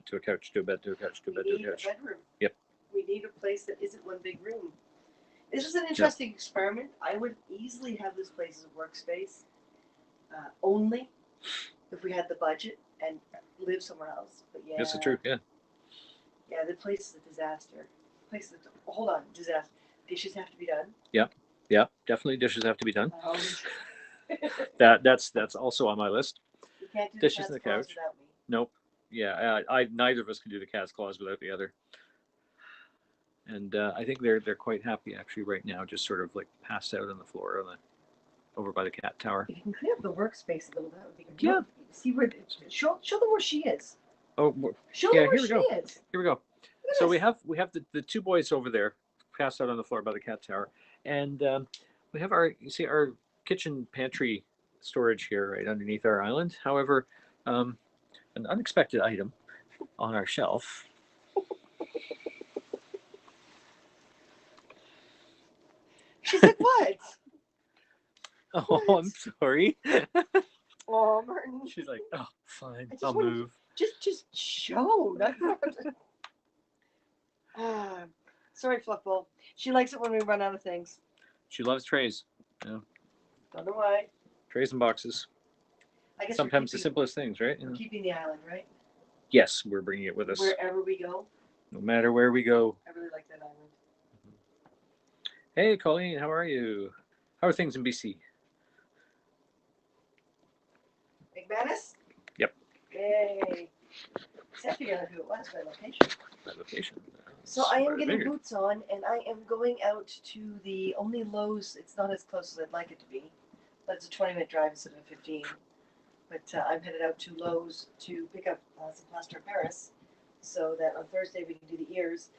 to a couch, to a bed, to a couch, to a bed, to a couch. We need a bedroom. Yep. We need a place that isn't one big room. This is an interesting experiment. I would easily have this place as a workspace, only if we had the budget and live somewhere else. But yeah, That's the truth. Yeah. Yeah, the place is a disaster. Hold on, disaster. Dishes have to be done. Yeah, definitely dishes have to be done. You That's also on my list. can't do Dishes the and the cat's claws couch. without me. Nope. Yeah, I neither of us can do the cat's claws without the other. And I think they're quite happy actually right now, just sort of like passed out on the floor over by the cat tower. If you can clear up the workspace a little, that would be good. Yeah. See where show them where she is. Oh, Show yeah, them where here we she go. is. Here we go. Look at So this. we have the two boys over there, passed out on the floor by the cat tower, and we have our kitchen pantry storage here right underneath our island. However, an unexpected item on our shelf. She's like, what? Oh, What? I'm sorry. Oh, Martin. She's like, oh, fine, I just I'll wanted- move. Just show. Sorry, Fluffball. She likes it when we run out of things. She loves trays. Don't know why. Trays and boxes. I guess Sometimes the simplest things, right? we're keeping the island, right? Yes, we're bringing it with us. Wherever we go. No matter where we go. I really like that island. Hey, Colleen, how are you? How are things in BC? McManus? Yep. Yay. I figured out who it was by location. By location. So I am Smarter getting figure. boots on, and I am going out to the only Lowe's. It's not as close as I'd like it to be, but it's a 20-minute drive instead of a 15. But I'm headed out to Lowe's to pick up some plaster of Paris, so that on Thursday we can do the ears.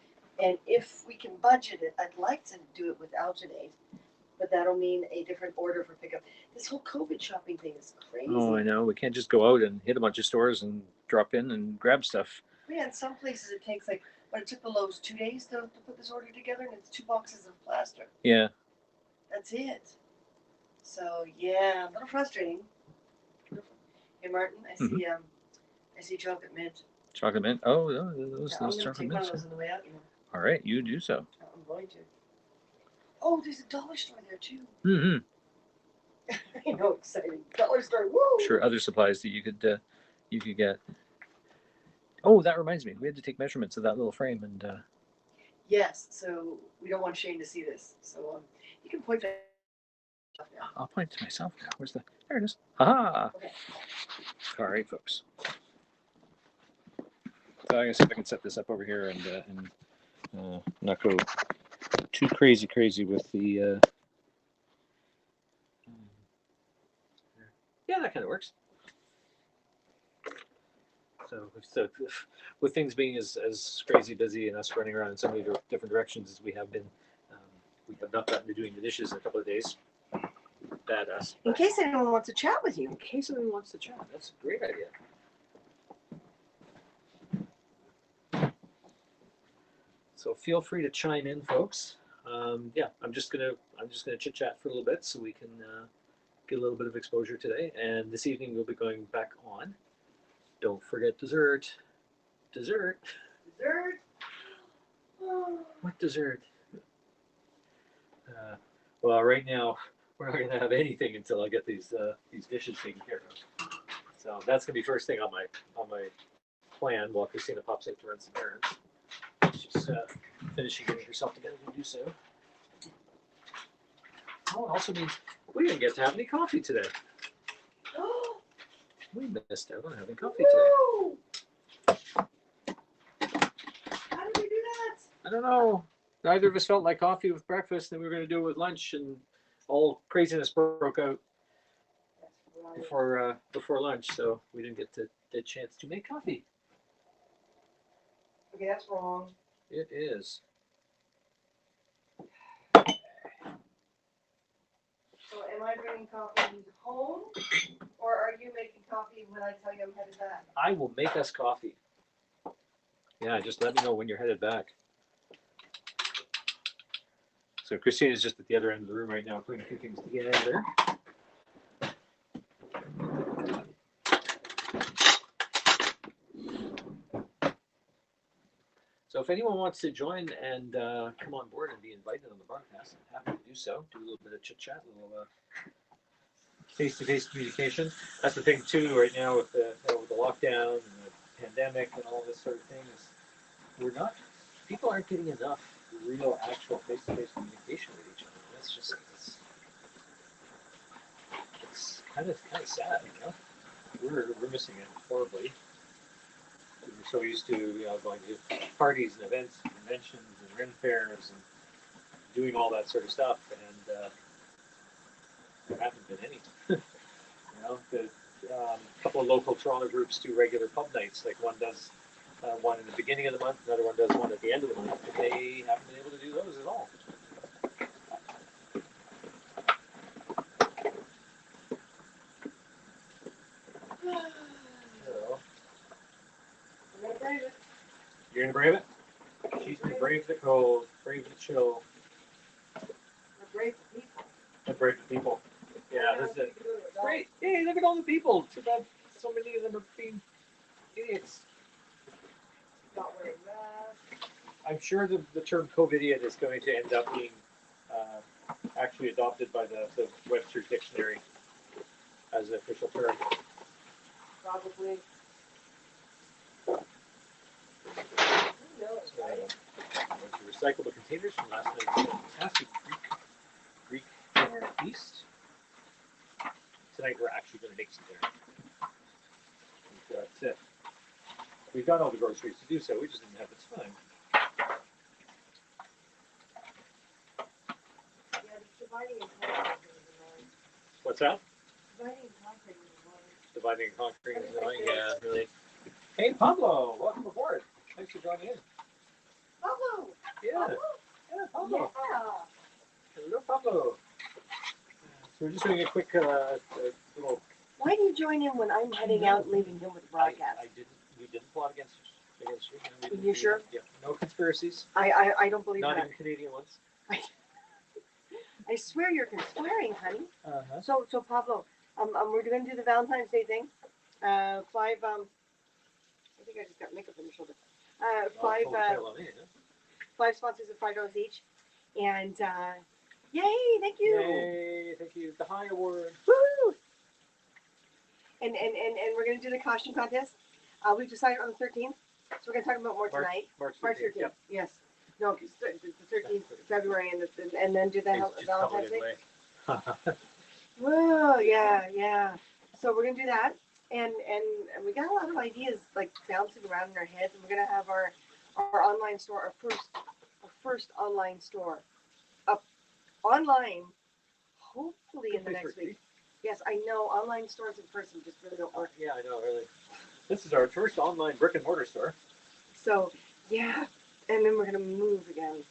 And if we can budget it, I'd like to do it with Alginate, but that'll mean a different order for pickup. This whole COVID shopping thing is crazy. Oh, I know. We can't just go out and hit a bunch of stores and drop in and grab stuff. Yeah, in some places it takes but it took the Lowe's 2 days to put this order together, and it's 2 boxes of plaster. Yeah. That's it. So yeah, a little frustrating. Hey Martin, I see chocolate mint. Chocolate mint. Oh, those I'm chocolate gonna take one mints. of those on the way out. All right, you do so. I'm going to. Oh, there's a dollar store there too. Mm-hmm. I know, exciting. Dollar store, woo! Sure, other supplies that you could get. Oh, that reminds me. We had to take measurements of that little frame, and Yes, so we don't want Shane to see this. So you can point that out now. I'll point to myself now. Where's the? There it is. Ha! Okay. All right, folks. So I'm gonna see if I can set this up over here and not go too crazy with the. Yeah, that kind of works. So with things being as crazy busy and us running around in so many different directions as we have been, we have not gotten to doing the dishes in a couple of days. Badass. In case anyone wants to chat with you. In case anyone wants to chat, that's a great idea. So feel free to chime in, folks. Yeah, I'm just gonna chit chat for a little bit so we can get a little bit of exposure today. And this evening we'll be going back on. Don't forget dessert. Dessert. Dessert. Oh. What dessert? Well, right now we're not gonna have anything until I get these dishes taken care of. So that's gonna be first thing on my plan while Christina pops out to run some errands. She's finishing getting herself together to do so. Oh, it also means we didn't get to have any coffee today. We missed out on having coffee today. Woo! How did we do that? I don't know. Neither of us felt like coffee with breakfast, and we were going to do it with lunch, and all craziness broke out before lunch, so we didn't get the chance to make coffee. Okay, that's wrong. It is. So am I bringing coffee home, or are you making coffee when I tell you I'm headed back? I will make us coffee. Yeah, just let me know when you're headed back. So Christina's just at the other end of the room right now, putting a few things together. So if anyone wants to join and come on board and be invited on the broadcast, I'm happy to do so. Do a little bit of chit chat, a little face-to-face communication. That's the thing too right now with with the lockdown and the pandemic and all this sort of thing is people aren't getting enough real actual face-to-face communication with each other. That's just it's kind of sad, you know. We're missing it horribly. We're so used to going to parties and events, and conventions and ren fairs and doing all that sort of stuff, and there haven't been any. The couple of local Toronto groups do regular pub nights. Like one does one in the beginning of the month, another one does one at the end of the month. And they haven't been able to do those at all. So, you're gonna brave it. She's gonna brave the cold, brave the chill. Brave people. Brave the people. Yeah, this is it. Great. Hey, look at all the people. Too bad so many of them are being idiots. Not wearing masks. I'm sure the term COVIDiot is going to end up being actually adopted by the Webster's Dictionary as an official term. Probably. To recyclable containers from last night's fantastic Greek dinner feast. Tonight we're actually going to make some dinner. We've got all the groceries to do so. We just didn't have the time. Yeah, the dividing and conquering is annoying. What's that? Dividing and conquering is annoying. Dividing and conquering is annoying. Yeah, really. Hey, Pablo, welcome aboard. Thanks for joining in. Pablo! Yeah. Pablo? Yeah, Pablo. Yeah. Hello, Pablo. So we're just doing a quick little. Why do you join in when I'm heading out and leaving him with the broadcast? We didn't plot against you. You sure? Yeah. No conspiracies. I don't believe Not that. even Canadian ones. I swear you're conspiring, honey. Uh-huh. So Pablo, we're going to do the Valentine's Day thing. I think I just got makeup on your shoulder. Five sponsors at $5 each, and yay! Thank you. Yay! Thank you. The High Award. Woo! And we're gonna do the costume contest. We've decided on the 13th, so we're gonna talk about more tonight. March 13th. Yep. Yes. No, the 13th February, and then do the Valentine's Day. Whoa! Yeah. So we're gonna do that, and we got a lot of ideas like bouncing around in our heads, and we're gonna have our online store, our first online store up online, hopefully in the next week. Yes, I know online stores in person just really don't work. Yeah, I know, really. This is our first online brick and mortar store. So yeah, and then we're gonna move again.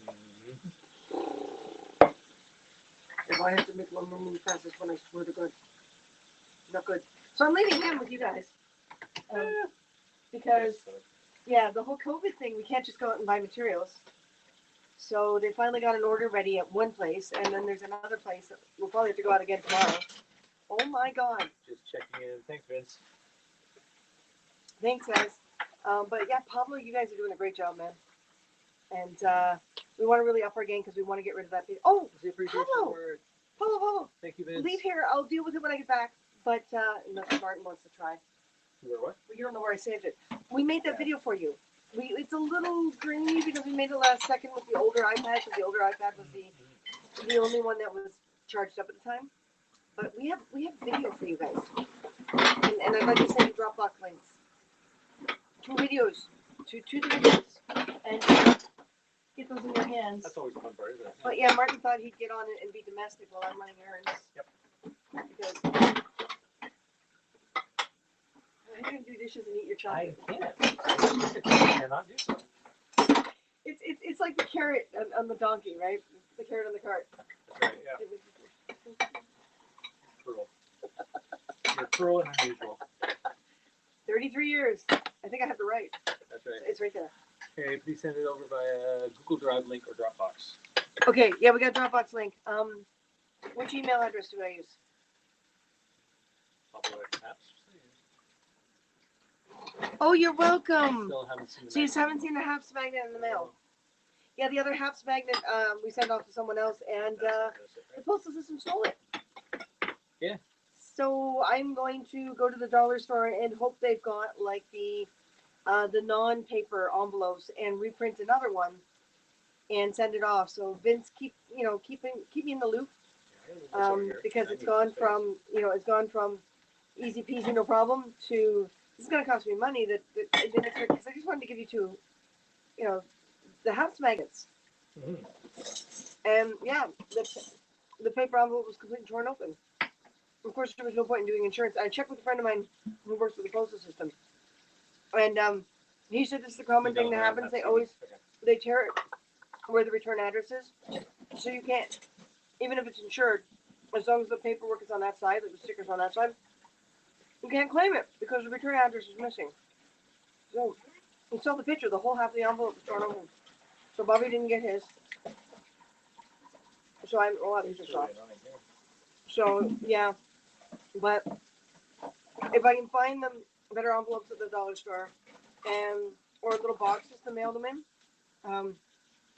Mm-hmm. If I have to make one more move past this one, I swear to God, not good. So I'm leaving him with you guys, because the whole COVID thing, we can't just go out and buy materials. So they finally got an order ready at one place, and then there's another place that we'll probably have to go out again tomorrow. Oh my God. Just checking in. Thanks, Vince. Thanks, guys. But yeah, Pablo, you guys are doing a great job, man. And we want to really up our game because we want to get rid of that. Oh, Pablo. Thank you, Vince. Leave here. I'll deal with it when I get back. But unless Martin wants to try. Where what? Well, you don't know where I saved it. We made that video for you. It's a little grainy because we made it last second with the older iPad. So the older iPad was the only one that was charged up at the time. But we have video for you guys, and I'd like to send you Dropbox links. Two videos, two the videos, and get those in your hands. That's always a fun part, isn't it? But yeah, Martin thought he'd get on it and be domestic while I'm running errands. Yep. Because I can do dishes and eat your chocolate. I can't. Cannot do so. It's like the carrot on the donkey, right? The carrot on the cart. That's right. Yeah. Cruel. You're cruel and unusual. 33 years. I think I have the right. That's right. It's right there. Okay, please send it over via Google Drive link or Dropbox. Okay, yeah, we got a Dropbox link. Which email address do I use? Oh, you're welcome. Still haven't seen the So you just haven't seen the Haps magnet in the mail. Yeah, the other Haps magnet we sent off to someone else, and the postal system stole it. Yeah. So I'm going to go to the dollar store and hope they've got like the non-paper envelopes and reprint another one and send it off. So Vince, keep me in the loop, because it's gone from easy peasy no problem to this is going to cost me money that I didn't expect, because I just wanted to give you two, the house magnets. Mm-hmm. And yeah, the paper envelope was completely torn open. Of course, there was no point in doing insurance. I checked with a friend of mine who works with the postal system, and he said this is the common thing that happens. They tear it where the return address is, so you can't, even if it's insured, as long as the paperwork is on that side, like the stickers on that side, you can't claim it because the return address is missing. So you saw the picture. The whole half of the envelope was torn open. So Bobby didn't get his. So these are soft. So yeah, but if I can find them better envelopes at the dollar store, or little boxes to mail them in,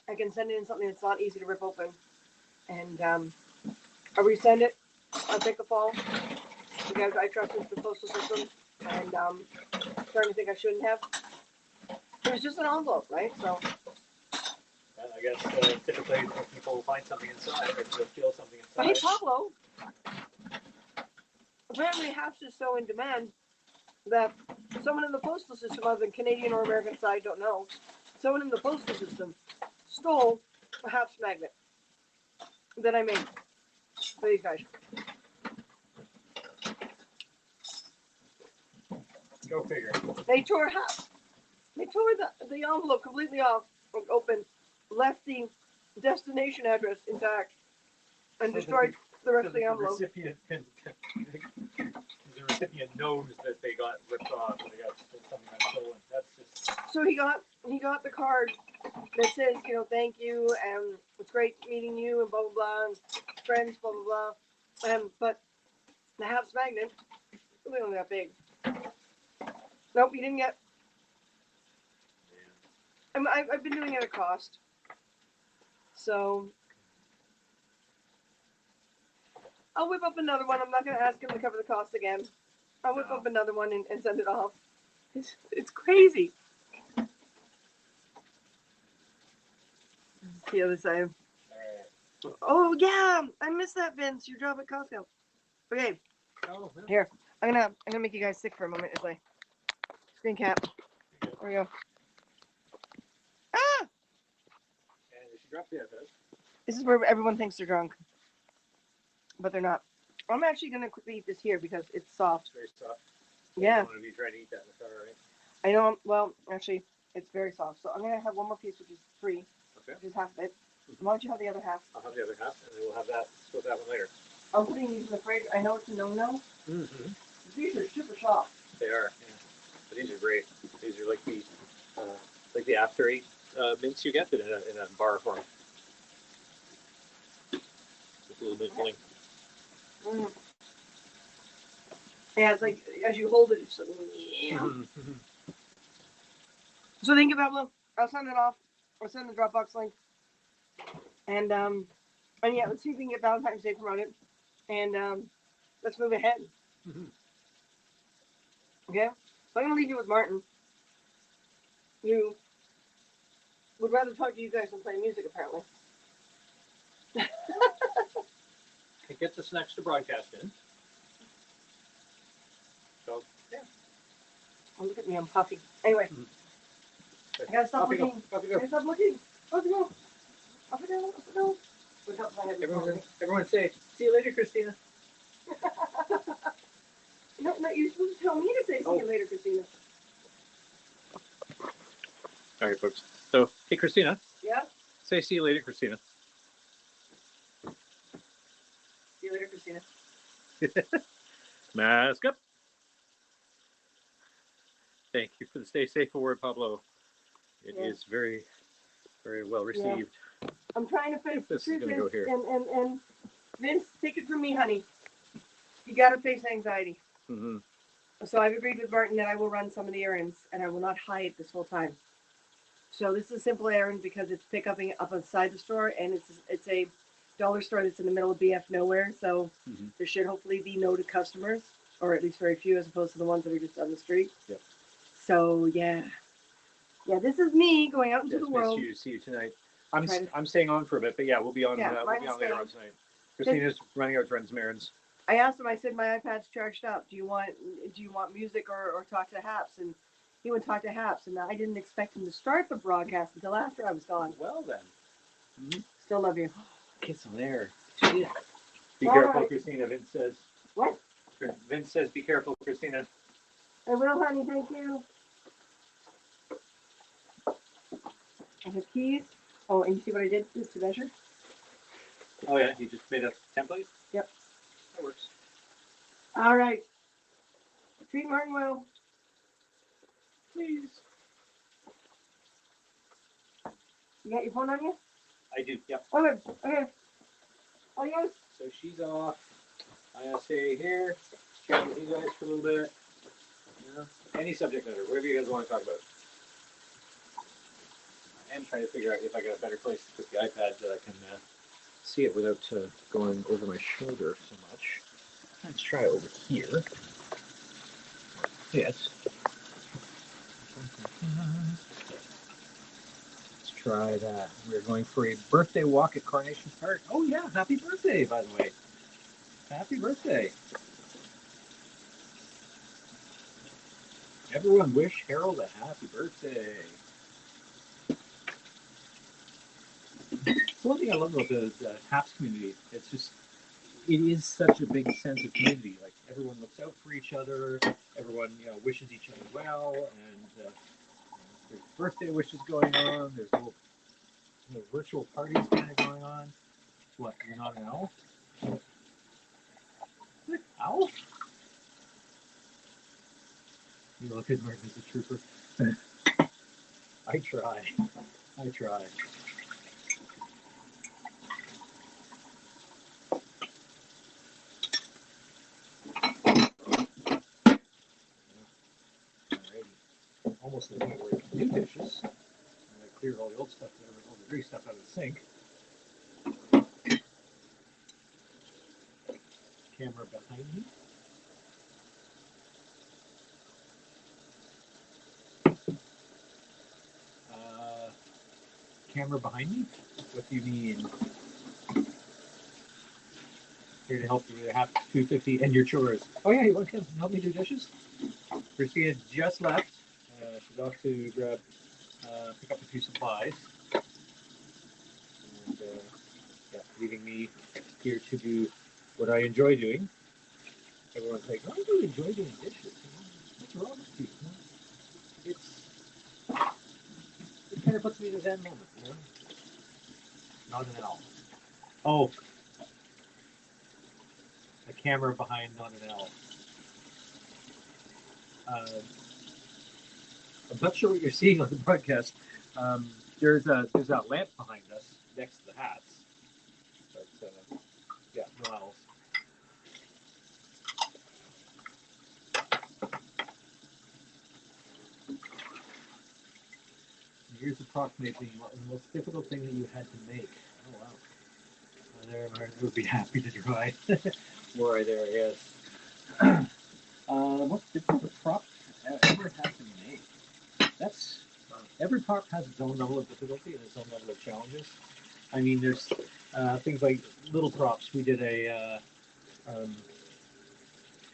I can send it in something that's not easy to rip open, and I resend it. I'll take the fall because I trusted the postal system, and starting to think I shouldn't have. It was just an envelope, right? So. And I guess typically when people find something inside or feel something inside. But hey, Pablo, apparently Haps is so in demand that someone in the postal system, on the Canadian or American side, don't know, someone in the postal system stole a Haps magnet that I made for these guys. Go figure. They tore Haps. They tore the envelope completely off, open, left the destination address intact, and destroyed the rest of the envelope. The recipient knows that they got ripped off and they got something got stolen. That's just. So he got the card that says, thank you, and it's great meeting you, and blah blah blah, and friends, blah blah blah. But the Haps magnet really only that big. Nope, he didn't get. I've been doing it at cost. So I'll whip up another one. I'm not going to ask him to cover the cost again. I'll whip up another one and send it off. It's crazy. The other side. Right. Oh yeah, I missed that, Vince. Your job at Costco. Okay. Oh, yeah. Here, I'm gonna make you guys sick for a moment as I screen cap. There we go. Ah! And if you drop the other. This is where everyone thinks they're drunk, but they're not. I'm actually gonna quickly eat this here because it's soft. It's very soft. Yeah. You don't want to be trying to eat that in the car, right? I know. Well, actually, it's very soft. So I'm gonna have one more piece, which is free, Okay. which is half of it. Why don't you have the other half? I'll have the other half, and then we'll have that. Split that one later. I'm putting these in the fridge. I know it's a no-no. Mm-hmm. These are super soft. They are. Yeah. But these are great. These are like the after eight mints you get, but in a bar form. Just a little bit filling. Mm. Yeah, it's like as you hold it, it's like, yeah. Mm-hmm. So think about it. I'll send it off. I'll send the Dropbox link. And yeah, let's see if we can get Valentine's Day promoted. And let's move ahead. Mm-hmm. Okay? So I'm gonna leave you with Martin, who would rather talk to you guys than play music, apparently. It gets us next to broadcast in. So yeah. Oh, look at me, I'm puffy. Anyway, I gotta stop looking. I gotta stop looking. Off we go. Off we go. Off we go. Everyone say, see you later, Christina. No, you're supposed to tell me to say see you later, Christina. All right, folks. So, hey, Christina. Yeah? Say see you later, Christina. See you later, Christina. Mask up. Thank you for the stay safe award, Pablo. It is very, very well received. Yeah. I'm trying to face this is gonna go here. And Vince, take it from me, honey. You gotta face anxiety. Mm-hmm. So I've agreed with Martin that I will run some of the errands and I will not hide this whole time. So this is a simple errand because it's picking up outside the store and it's a dollar store that's in the middle of BF nowhere. So there should hopefully be no to customers, or at least very few, as opposed to the ones that are just on the street. Yep. So yeah, this is me going out into the world. See you tonight. I'm staying on for a bit, but yeah, we'll be on. Yeah, we'll be on later on tonight. Christina's running out to run some errands. I asked him. I said my iPad's charged up. Do you want music or talk to Haps? And he would talk to Haps, and I didn't expect him to start the broadcast until after I was gone. Well then. Still love you. Kiss on there. Yeah. Be careful, Christina. Vince says. What? Vince says, "Be careful, Christina." I will, honey. Thank you. I have keys. Oh, and you see what I did just to measure? Oh yeah, you just made a template? Yep. That works. All right. Treat Martin well. Please. You got your phone on you? I do, yep. Okay. Oh, yes. So she's off. I'm gonna stay here, chat with you guys for a little bit. You know, any subject matter, whatever you guys want to talk about. I am trying to figure out if I got a better place to put the iPad that I can see it without going over my shoulder so much. Let's try over here. Yes. Let's try that. We're going for a birthday walk at Coronation Park. Oh yeah, happy birthday, by the way. Happy birthday. Everyone wish Harold a happy birthday. One thing I love about the HAPS community, it is such a big sense of community. Like everyone looks out for each other, everyone wishes each other well, and there's birthday wishes going on. There's little virtual parties kind of going on. What? You're not an owl? What? Owl? You look at Martin as a trooper. I try. Almost to the point where you can do dishes. And I cleared all the old stuff, all the dirty stuff out of the sink. Camera behind me. Camera behind me? What do you mean? Here to help you with a half 250 and your chores. Oh yeah, you want to help me do dishes? Christina just left. She's off to pick up a few supplies. And leaving me here to do what I enjoy doing. Everyone's like, "Oh, I do enjoy doing dishes. What's wrong with you?" It kind of puts me in a zen moment, Not an owl. Oh, a camera behind not an owl. I'm not sure what you're seeing on the broadcast. There's that lamp behind us next to the hats. But yeah, no owls. Here's approximately the most difficult thing that you had to make. Oh wow. There, Martin would be happy to try. More right there, yes. Most difficult prop ever had to make? That's every prop has its own level of difficulty and its own level of challenges. I mean, there's things like little props. We did a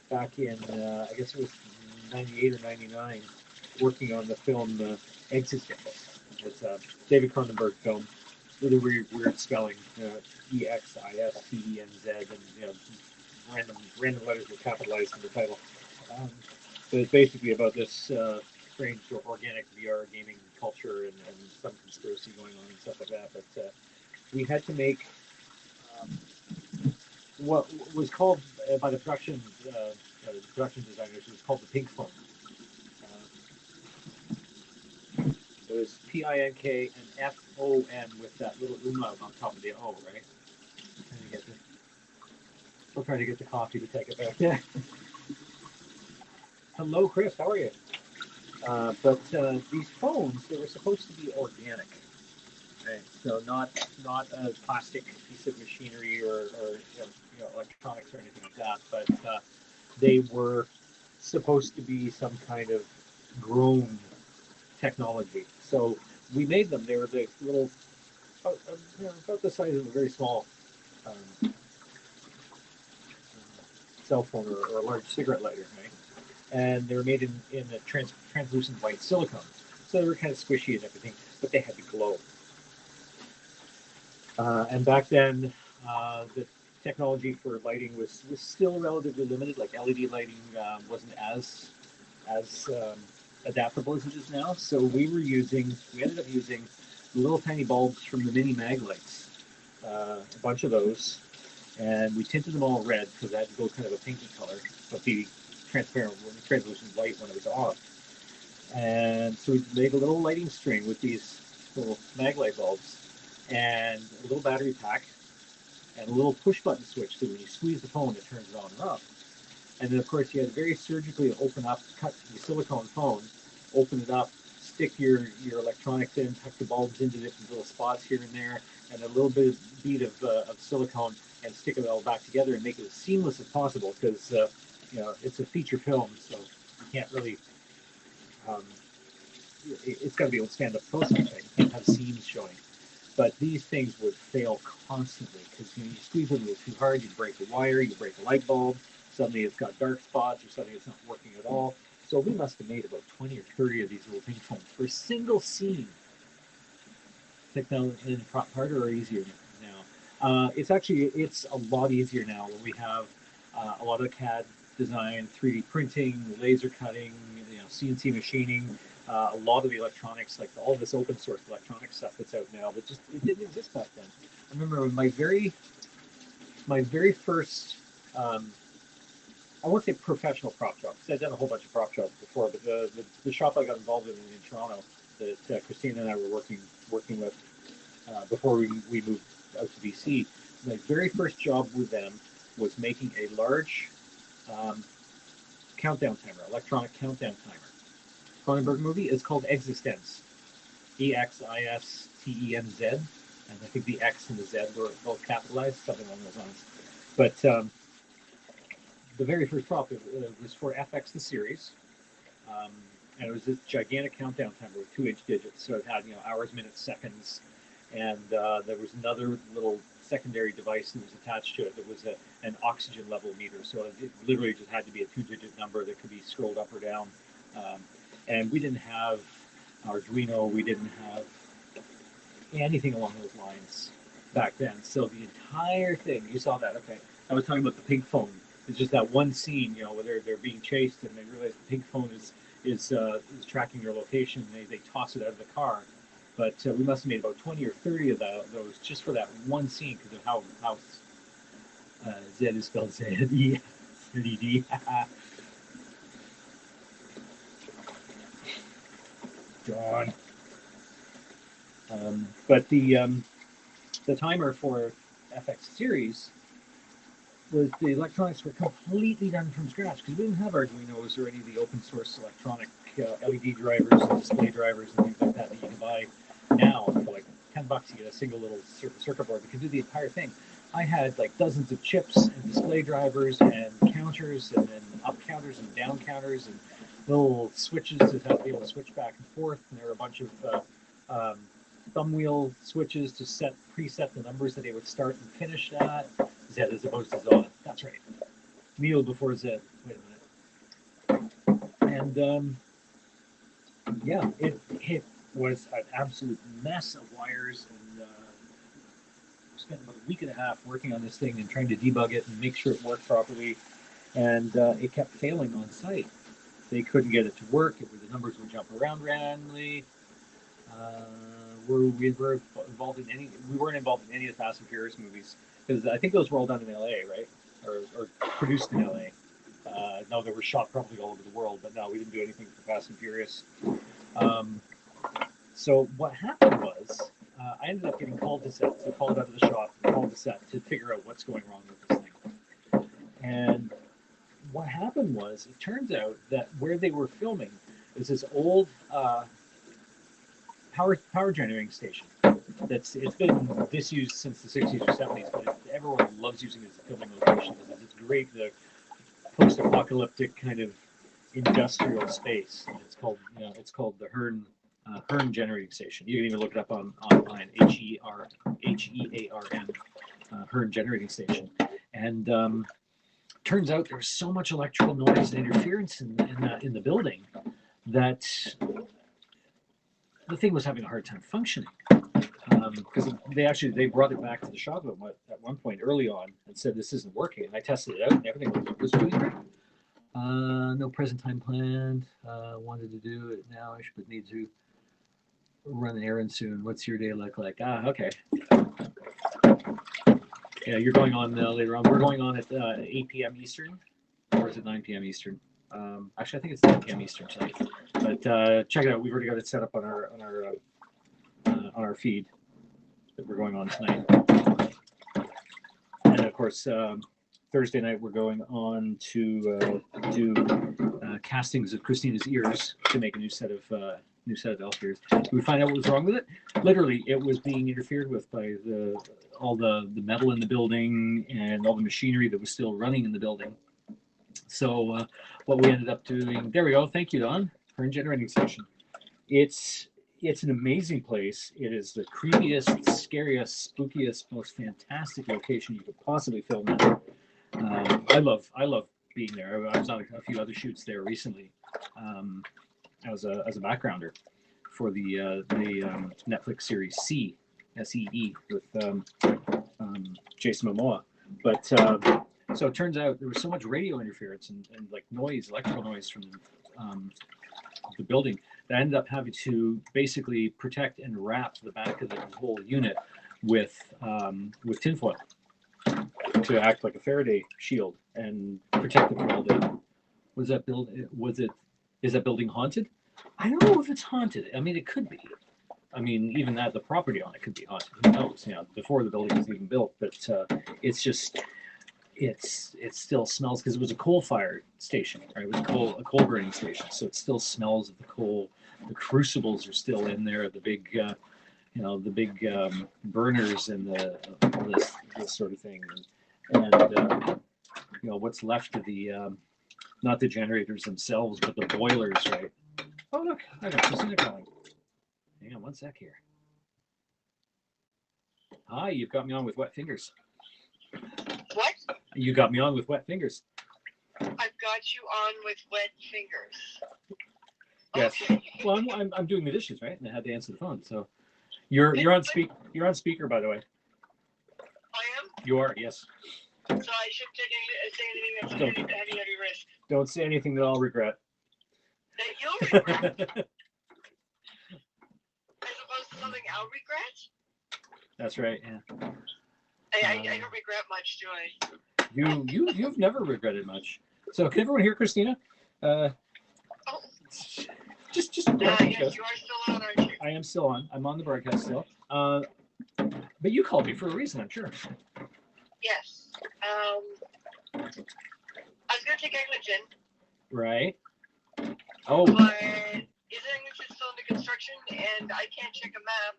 back in I guess it was 98 or 99, working on the film Existence. It's a David Cronenberg film. Really weird spelling. EXISCENZ, and random letters were capitalized in the title. So it's basically about this strange organic VR gaming culture and some conspiracy going on and stuff like that. But we had to make what was called by the production designers, it was called the pink phone. It was PINK and FON with that little umlaut on top of the O, right? Still trying to get the coffee to take it back. Yeah. Hello, Chris. How are you? But these phones, they were supposed to be organic, right? So not a plastic piece of machinery or electronics or anything like that. But they were supposed to be some kind of grown technology. So we made them. They were the little, about the size of a very small um, cell phone or a large cigarette lighter, right? And they were made in a translucent white silicone. So they were kind of squishy and everything, but they had to glow. And back then, the technology for lighting was still relatively limited. Like LED lighting wasn't as adaptable as it is now. So we ended up using little tiny bulbs from the mini mag lights, a bunch of those, and we tinted them all red because that had to go kind of a pinky color, but be transparent, translucent light when it was off. And so we made a little lighting string with these little mag light bulbs and a little battery pack and a little push button switch so when you squeeze the phone, it turns it on and off. And then, of course, you had to very surgically open up, cut the silicone phone, open it up, stick your electronics in, tuck the bulbs into different little spots here and there, and a little bead of silicone, and stick it all back together and make it as seamless as possible because it's a feature film, so you can't really. Um, it's got to be able to stand up close. You can't have seams showing. But these things would fail constantly because you squeeze it a little too hard, you break the wire, you break the light bulb, suddenly it's got dark spots or suddenly it's not working at all. So we must have made about 20 or 30 of these little ping phones for a single scene. Technology is harder or easier now? It's a lot easier now when we have a lot of CAD design, 3D printing, laser cutting, CNC machining, a lot of the electronics, like all this open source electronic stuff that's out now, that just it didn't exist back then. I remember my very first I won't say professional prop shop because I've done a whole bunch of prop shops before, but the shop I got involved in Toronto that Christina and I were working with before we moved out to BC. My very first job with them was making a large um, countdown timer, electronic countdown timer. Cronenberg movie is called Existence, Existemz, and I think the X and the Z were both capitalized, something along those lines. But the very first prop was for FX the series, um, and it was this gigantic countdown timer with 2-inch digits. So it had hours, minutes, seconds, and there was another little secondary device that was attached to it that was an oxygen level meter. So it literally just had to be a 2-digit number that could be scrolled up or down. Um, and we didn't have Arduino, we didn't have anything along those lines back then. So the entire thing, you saw that, okay. I was talking about the pink phone. It's just that one scene, where they're being chased and they realize the pink phone is tracking their location. They toss it out of the car. But we must have made about 20 or 30 of those just for that one scene because of how Z is spelled Z-E, Z-E-D. John. But the timer for FX series was the electronics were completely done from scratch because we didn't have Arduinos or any of the open source electronic LED drivers and display drivers and things like that that you can buy now for like $10. You get a single little circuit board that can do the entire thing. I had like dozens of chips and display drivers and counters and then up counters and down counters and little switches to be able to switch back and forth. And there were a bunch of thumb wheel switches to preset the numbers that they would start and finish at. Z as opposed to Zod. That's right. Meal before Z. Wait a minute. And yeah, it was an absolute mess of wires, and we spent about a week and a half working on this thing and trying to debug it and make sure it worked properly. And it kept failing on site. They couldn't get it to work. The numbers would jump around randomly. We weren't involved in any of the Fast and Furious movies because I think those were all done in LA, right? Or produced in LA. No, they were shot probably all over the world, but no, we didn't do anything for Fast and Furious. So what happened was I ended up getting called to set, so called out of the shop, called to set to figure out what's going wrong with this thing. And what happened was, it turns out that where they were filming is this old power generating station. It's been disused since the 60s or 70s, but everyone loves using it as a filming location because it's great, the post-apocalyptic kind of industrial space. It's called the Hearn Generating Station. You can even look it up online. Hearn, Hearn Generating Station. And turns out there was so much electrical noise and interference in the building that the thing was having a hard time functioning. Because they brought it back to the shop at one point early on and said this isn't working. And I tested it out and everything was really great. No present time planned. Wanted to do it now. I should need to run an errand soon. What's your day look like? Okay. Yeah, you're going on later on. We're going on at 8 p.m. Eastern, or is it 9 p.m. Eastern? Actually, I think it's 9 p.m. Eastern tonight. But check it out. We've already got it set up on our feed that we're going on tonight. And of course, Thursday night we're going on to do castings of Christina's ears to make a new set of elf ears. We find out what was wrong with it. Literally, it was being interfered with by all the metal in the building and all the machinery that was still running in the building. So what we ended up doing, there we go. Thank you, Don. Hearn Generating Station. It's an amazing place. It is the creepiest, scariest, spookiest, most fantastic location you could possibly film in. I love being there. I was on a few other shoots there recently as a backgrounder for the Netflix series SEE with Jason Momoa. But so it turns out there was so much radio interference and like electrical noise from the building that I ended up having to basically protect and wrap the back of the whole unit with tinfoil to act like a Faraday shield and protect it from all the. Is that building haunted? I don't know if it's haunted. I mean, it could be. I mean, even the property on it could be haunted. Who knows? Before the building was even built. But it's just, it still smells because it was a coal-fired station, right? It was a coal burning station, so it still smells of the coal. The crucibles are still in there. The big, burners and this sort of thing, and what's left of the not the generators themselves, but the boilers, right? Oh look, I got Christina calling. Hang on one sec here. Hi, you've got me on with wet fingers. What? You got me on with wet fingers. I've got you on with wet fingers. Yes. Okay. Well, I'm doing the dishes, right? And I had to answer the phone. So you're on speaker, by the way. I am? You are, yes. So I shouldn't say anything that's any risk. Don't say anything that I'll regret. That you'll regret? As opposed to something I'll regret? That's right, yeah. I don't regret much, do I? You've never regretted much. So can everyone hear Christina? Just yes, you are still on, aren't you? I am still on. I'm on the broadcast still. But you called me for a reason, I'm sure. Yes. I was going to take Eglinton. Right. Oh. But Eglinton's still under construction, and I can't check a map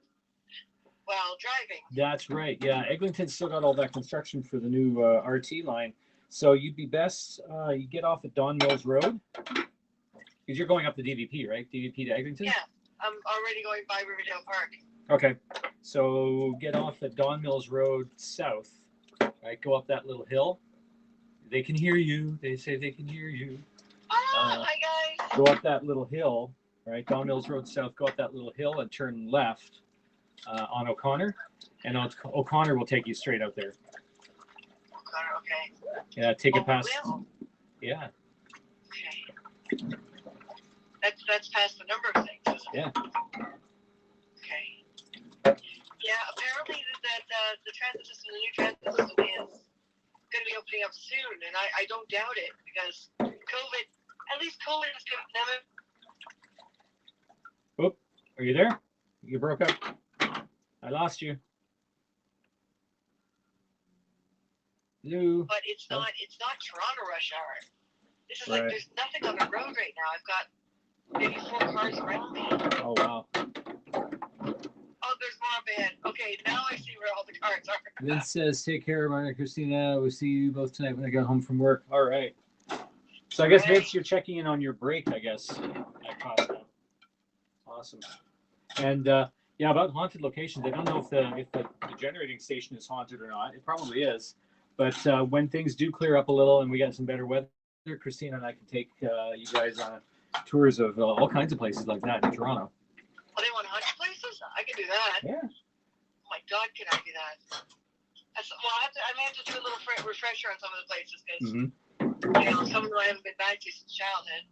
while driving. That's right. Yeah, Eglinton's still got all that construction for the new RT line. So you'd be best, you get off at Don Mills Road. Because you're going up the DVP, right? DVP to Eglinton? Yeah, I'm already going by Riverdale Park. Okay. So get off at Don Mills Road south. Right, go up that little hill. They can hear you. They say they can hear you. Hi guys. Go up that little hill, right? Don Mills Road south. Go up that little hill and turn left on O'Connor, and O'Connor will take you straight out there. O'Connor, okay. Yeah, take it past. Will. Yeah. Okay. That's past a number of things, isn't it? Yeah. Okay. Yeah, apparently that the transit system, the new transit system is going to be opening up soon, and I don't doubt it because COVID is giving them. Oop, are you there? You broke up. I lost you. Hello. But it's not Toronto rush hour. This is Right. like there's nothing on the road right now. I've got maybe 4 cars around me. Oh wow. Oh, there's more up ahead. Okay, now I see where all the cars are. Vince says, "Take care, Martin and Christina. We'll see you both tonight when I get home from work." All right. So I guess Vince, you're checking in on your break, I guess, at Costco. Awesome. And yeah, about haunted locations, I don't know if the generating station is haunted or not. It probably is. But when things do clear up a little and we get some better weather, Christina and I can take you guys on tours of all kinds of places like that in Toronto. Oh, they want haunted places? I can do that. Yeah. Oh my God, can I do that? Well, I may have to do a little refresher on some of the places because you know, some of them I haven't been back to since childhood.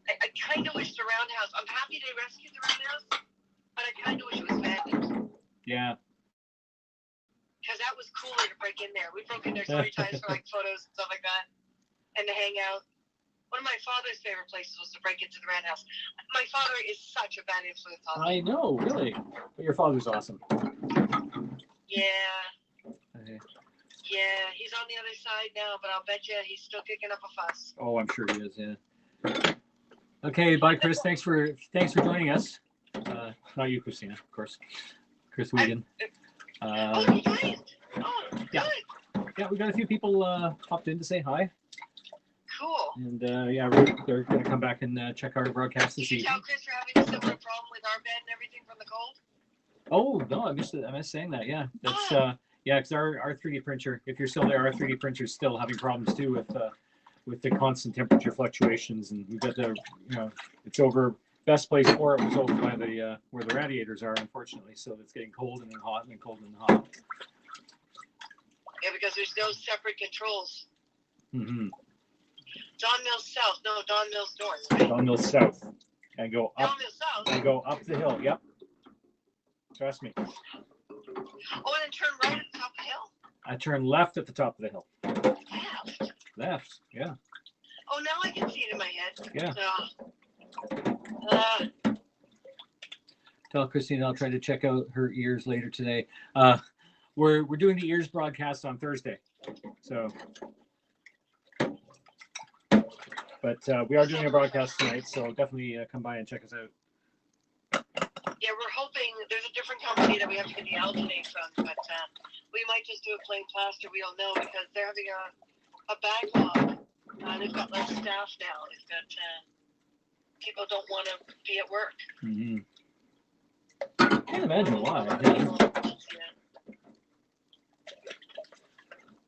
I kind of wish the Roundhouse. I'm happy they rescued the Roundhouse, but I kind of wish it was abandoned. Yeah. Because that was cooler to break in there. We broke in there so many times for like photos and stuff like that, and to hang out. One of my father's favorite places was to break into the Roundhouse. My father is such a bad influence on me. I know, really. But your father's awesome. Yeah. Okay. Yeah, he's on the other side now, but I'll bet you he's still kicking up a fuss. Oh, I'm sure he is. Yeah. Okay, bye, Chris. Thanks for joining us. Not you, Christina, of course. Chris Whedon. Oh, you did? Oh, yeah. Good. Yeah, we got a few people popped in to say hi. Cool. And yeah, they're going to come back and check our broadcast this Did you evening. tell Chris we're having a similar problem with our bed and everything from the cold? Oh no, I missed saying that. Yeah, that's yeah, because our 3D printer, if you're still there, our 3D printer is still having problems too with the constant temperature fluctuations, and we've got the it's over. Best place for it was over by the where the radiators are, unfortunately. So it's getting cold and then hot and then cold and then hot. Yeah, because there's no separate controls. Mm-hmm. Don Mills South, no, Don Mills North. Right? Don Mills South, and go up. Don Mills South. And go up the hill. Yep. Trust me. Oh, and then turn right at the top of the hill. I turn left at the top of the hill. Left. Left. Yeah. Oh, now I can see it in my head. Yeah. Uh, Tell Christina I'll try to check out her ears later today. We're doing the ears broadcast on Thursday, so. But we are doing a broadcast tonight, so definitely come by and check us out. yeah, we're hoping there's a different company that we have to get the alginate from, but we might just do a plain plaster. We don't know because they're having a backlog. They've got less staff now. They've got people don't want to be at work. Mm-hmm. I can't imagine why. Yeah.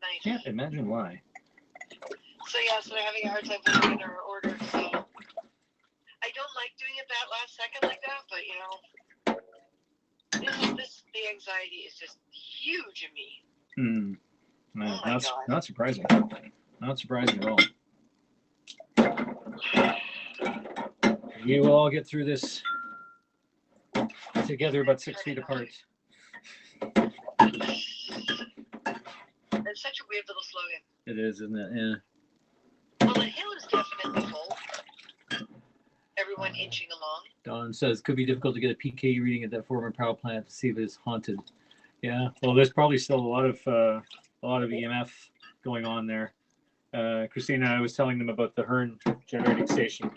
Nice. Can't imagine why. So yeah, so they're having a hard time putting in their order. So I don't like doing it that last second like that, but you know, the anxiety is just huge in me. Hmm. No, Oh my God. not surprising. Not surprising at all. We will all get through this together, about 6 feet apart. It's such a weird little slogan. It is, isn't it? Yeah. Well, the hill is definitely full. Everyone inching along. Don says could be difficult to get a PK reading at that former power plant to see if it's haunted. Yeah. Well, there's probably still a lot of EMF going on there. Christina, I was telling them about the Hearn generating station,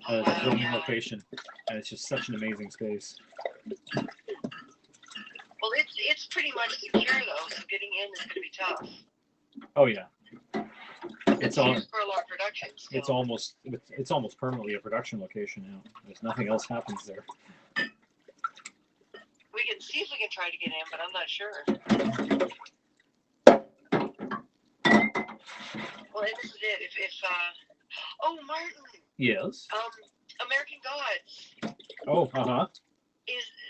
the filming location, and it's just such an amazing space. Well, it's pretty much secure though, so getting in is going to be tough. Oh yeah. It's all used for a lot of production. Still. It's almost permanently a production location now. There's nothing else happens there. We can see if we can try to get in, but I'm not sure. Well, and this is it. If oh, Martin. Yes. American Gods. Oh,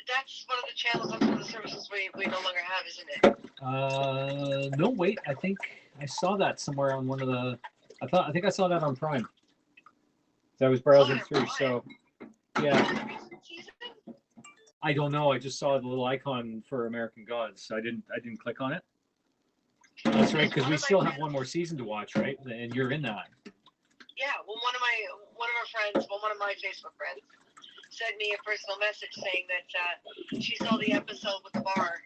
That's one of the channels on some of the services we no longer have, isn't it? No, wait. I think I saw that somewhere on one of the. I think I saw that on Prime. I was browsing through, so yeah. I don't know. I just saw the little icon for American Gods. I didn't click on it. That's right, because we still have one more season to watch, right? And you're in that. Yeah. Well, one of my Facebook friends, sent me a personal message saying that she saw the episode with the bar.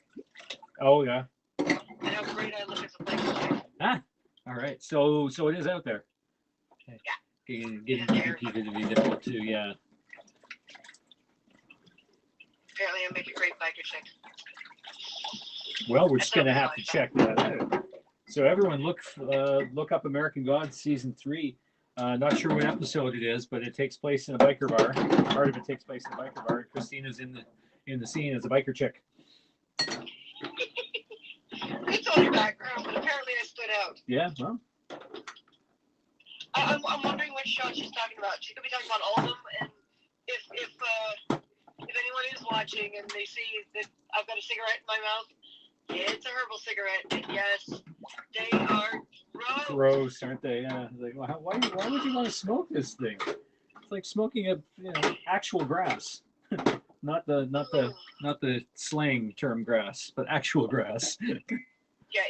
Oh yeah. And how great I look as a blanket. Ah, all right. So it is out there. Getting PP to be difficult too. Yeah. Apparently, I make a great biker chick. Well, we're just gonna have to check that out. So everyone, look up American Gods season 3. Not sure what episode it is, but it takes place in a biker bar. Part of it takes place in a biker bar. Christina's in the scene as a biker chick. It's on your background, but apparently I stood out. Yeah, well. I'm wondering which shot she's talking about. She could be talking about all of them, and if anyone is watching and they see that I've got a cigarette in my mouth, it's a herbal cigarette, and yes, they are gross. Gross, aren't they? Yeah. Like, why would you want to smoke this thing? It's like smoking actual grass, not the slang term grass, but actual grass. Yeah,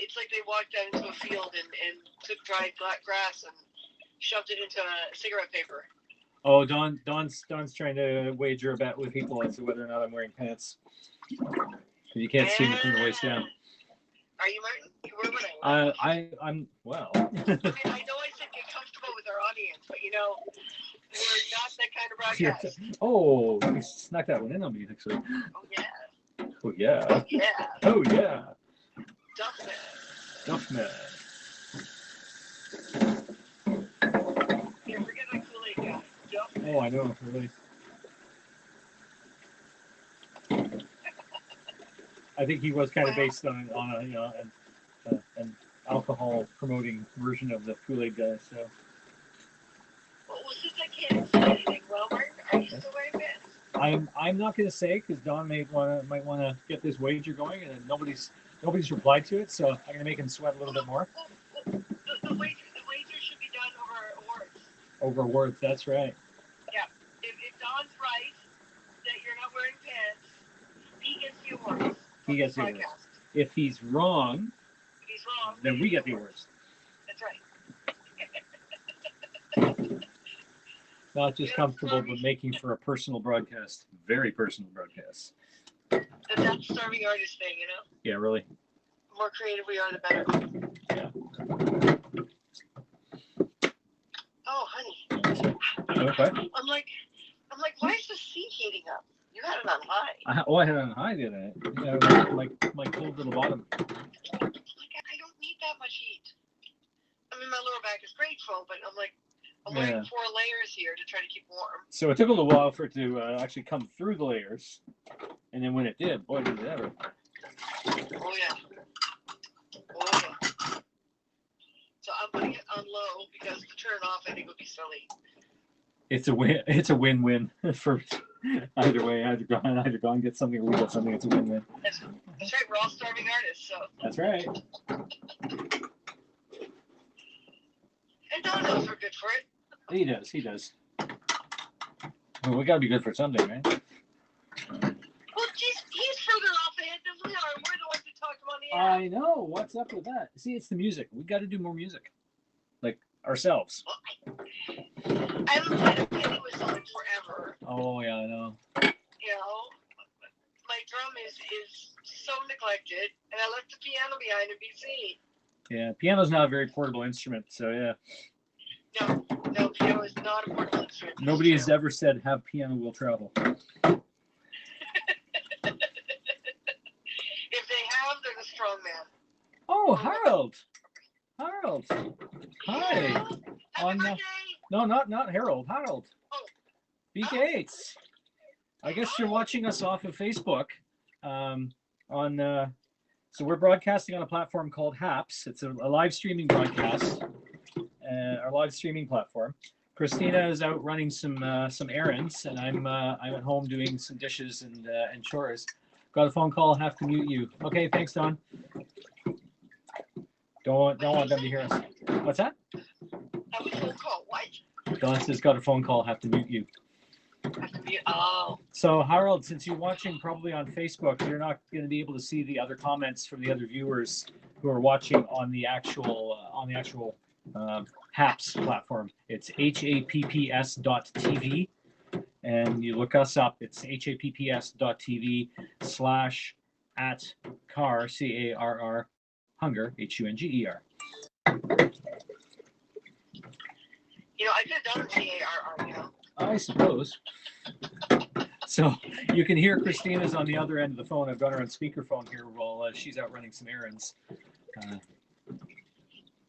it's like they walked out into a field and took dried grass and shoved it into a cigarette paper. Oh, Don's trying to wager a bet with people as to whether or not I'm wearing pants. You can't see me from the waist down. Are you, Martin? Where would I? I'm well. I know I said get comfortable with our audience, but we're not that kind of broadcast. Oh, you snuck that one in on me, actually. Oh yeah. Oh yeah. Oh yeah. Oh yeah. Duffman. Yeah, forget that Kool-Aid guy. Duffman. Oh, I know, really. I think he was kind of based on an alcohol promoting version of the Kool-Aid guy. So. Well, since I can't say anything, well, Martin, are you still wearing pants? I'm not going to say because Don might want to get this wager going, and nobody's replied to it, so I'm going to make him sweat a little bit more. The wager should be done over awards. Over awards, that's right. Yeah. If Don's right that you're not wearing pants, he gets the awards. He gets the awards. If he's wrong, then we get the awards. That's right. Not just comfortable, but making for a personal broadcast. Very personal broadcast. That's starving artist thing, Yeah, really. The more creative we are, the better. Yeah. Oh, honey. Okay. I'm like, why is the seat heating up? You had it on high. I had it on high the other night. Yeah, my cold little bottom. I don't need that much heat. I mean, my lower back is grateful, but I'm wearing 4 layers here to try to keep warm. So it took a little while for it to actually come through the layers. And then when it did, boy, did it ever. Oh, yeah. Oh, yeah. So I'm putting it on low because to turn off, I think would be silly. It's a win-win for either way. Either Don gets something or we get something. It's a win-win. That's right. We're all starving artists, so. That's right. And Don knows we're good for it. He does. Well, we gotta be good for something, right? Well, he's further off ahead than we are. We're the ones that talk him on the air. I know. What's up with that? See, it's the music. We got to do more music, like ourselves. Well, I haven't played a piano song in forever. Oh yeah, I know. My drum is so neglected, and I left the piano behind in BC. Yeah, piano's not a very portable instrument, so yeah. No, piano is not a portable instrument. Nobody has ever said have piano will travel. If they have, they're the strong man. Oh, Harold. Hi. Happy birthday. No, not Harold. Harold. Oh. B. Gates. I guess you're watching us off of Facebook. So we're broadcasting on a platform called Haps. It's a live streaming broadcast. Our live streaming platform. Christina is out running some errands, and I'm at home doing some dishes and chores. Got a phone call. Have to mute you. Okay, thanks, Don. Don't want them to hear us. What's that? Have a phone call. What? Don says got a phone call. Have to mute you. Have to mute. Oh. So Harold, since you're watching probably on Facebook, you're not going to be able to see the other comments from the other viewers who are watching on the actual Haps platform. It's happs.tv, and you look us up. It's happs.tv/@car CARR hunger HUNGER. You know, I could have done CARR, you know. I suppose. So you can hear Christina's on the other end of the phone. I've got her on speakerphone here while she's out running some errands.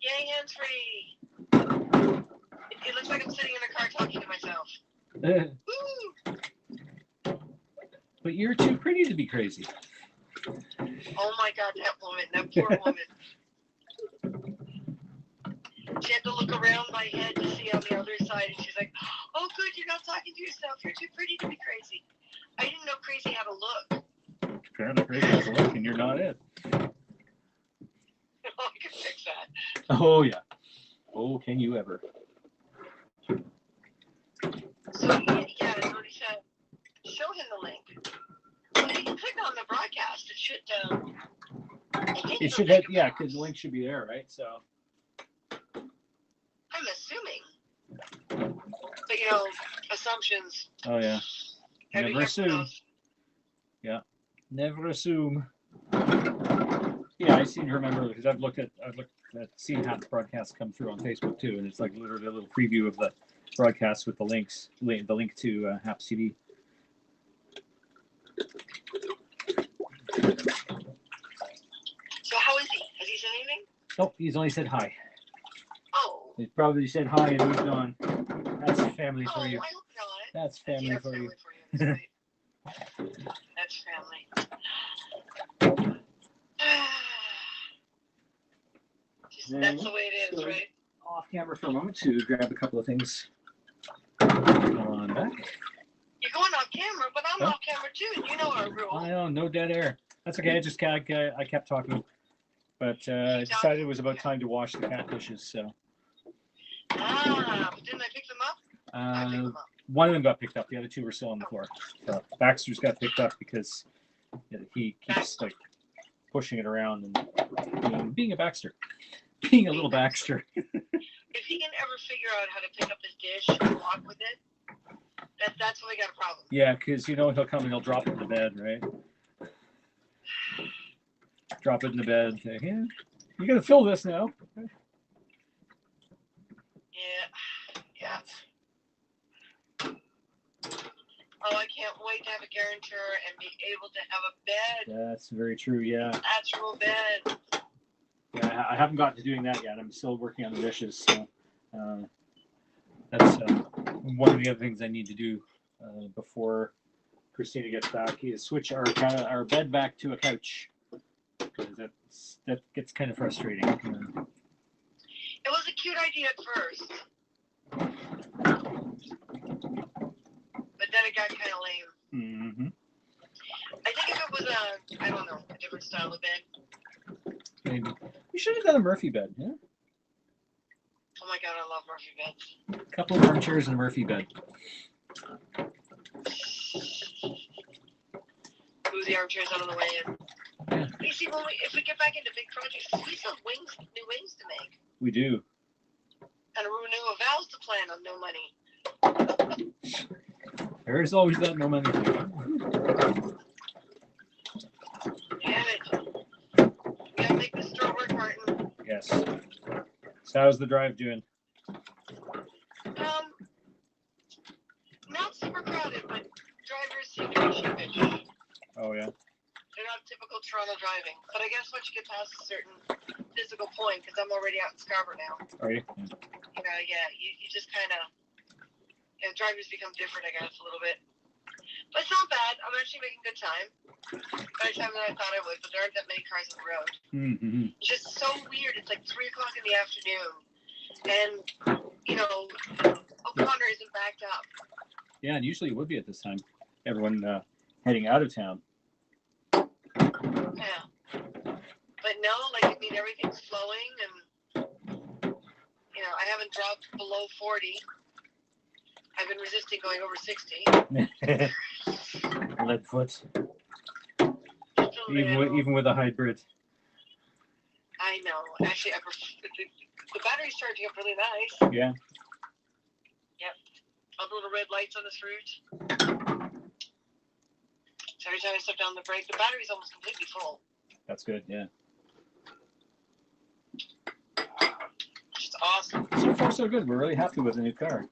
Yay, hands-free. It looks like I'm sitting in a car talking to myself. Woo! But you're too pretty to be crazy. Oh my God, that woman, that poor woman. She had to look around my head to see on the other side, and she's like, "Oh, good, you're not talking to yourself. You're too pretty to be crazy." I didn't know crazy had a look. Apparently crazy has a look, and you're not it. Oh, I can fix that. Oh, yeah. Oh, can you ever? So, yeah, as Rudy said, show him the link. Well, you can click on the broadcast. It should, It should have, yeah, because the link should be there, right? So. I'm assuming. But, you know, assumptions. Oh, yeah. Gotta be Never careful assume. those. Yeah. Never assume. Yeah, I seem to remember because I've seen half the broadcasts come through on Facebook too, and it's like literally a little preview of the broadcast with the link to Hap CD. So how is he? Has he said anything? Nope, he's only said hi. Oh. He probably said hi and moved on. That's family for you. I hope not. That's family That's for you. That's right. That's family. That's the way it is, right? Off camera for a moment to grab a couple of things. Come on back. You're going off camera, but I'm off camera too. You know our rule. I know, no dead air. That's okay. I kept talking, but I decided it was about time to wash the cat dishes. So. Didn't I pick them up? I picked them up. One of them got picked up. The other two were still on the floor. So Baxter's got picked up because he keeps like pushing it around and being a Baxter, being a little Baxter. If he can ever figure out how to pick up his dish and walk with it, that's when we got a problem. Yeah, because he'll come and he'll drop it in the bed, right? Drop it in the bed. Say, yeah, you got to fill this now. Yeah. Oh, I can't wait to have a guarantor and be able to have a bed. That's very true. Yeah. Actual bed. Yeah, I haven't gotten to doing that yet. I'm still working on the dishes. So that's one of the other things I need to do before Christina gets back is switch our bed back to a couch because that gets kind of frustrating. It was a cute idea at first, but then it got kind of lame. Mm-hmm. I think if it was a different style of bed. Maybe we should have done a Murphy bed. Yeah. Oh my God, I love Murphy beds. A couple of armchairs and a Murphy bed. Move the armchairs out of the way. Yeah. You see, if we get back into big projects, we still have new wings to make. We do. And a renewal of vows to plan on no money. There is always that no money. Damn it. We gotta make this store work, Martin. Yes. So how's the drive doing? Not super crowded, but drivers seem to be sheepish. Oh yeah. They're not typical Toronto driving. But I guess once you get past a certain physical point, because I'm already out in Scarborough now. Are you? You just kind of, drivers become different, I guess, a little bit. But it's not bad. I'm actually making good time. Better time than I thought I would, but there aren't that many cars on the road. Mm-hmm. It's just so weird. It's like 3 o'clock in the afternoon. And, O'Connor isn't backed up. Yeah, and usually it would be at this time. Everyone heading out of town. Yeah. But no, everything's flowing and, I haven't dropped below 40. I've been resisting going over 60. Lead foot. Even with a hybrid. I know. Actually, the battery's charging up really nice. Yeah. Yep. All the little red lights on this route. So every time I step down the brake, the battery's almost completely full. That's good, yeah. Just awesome. So far, so good. We're really happy with the new car.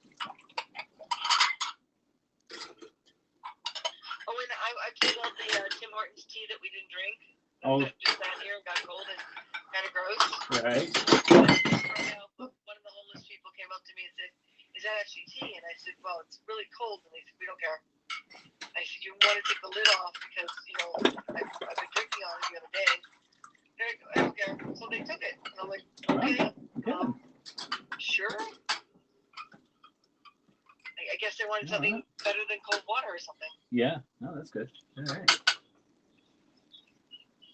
Oh, and I pulled out the Tim Hortons tea that we didn't drink. Oh. That just sat here and got cold and kind of gross. Right. One of the homeless people came up to me and said, "Is that actually tea?" And I said, "Well, it's really cold." And they said, "We don't care." I said, "You want to take the lid off because, you know, I've been drinking on it the other day." They're like, "I don't care." So they took it. And I'm like, "Okay, sure." I guess they wanted something better than cold water or something. Yeah. No, that's good. All right.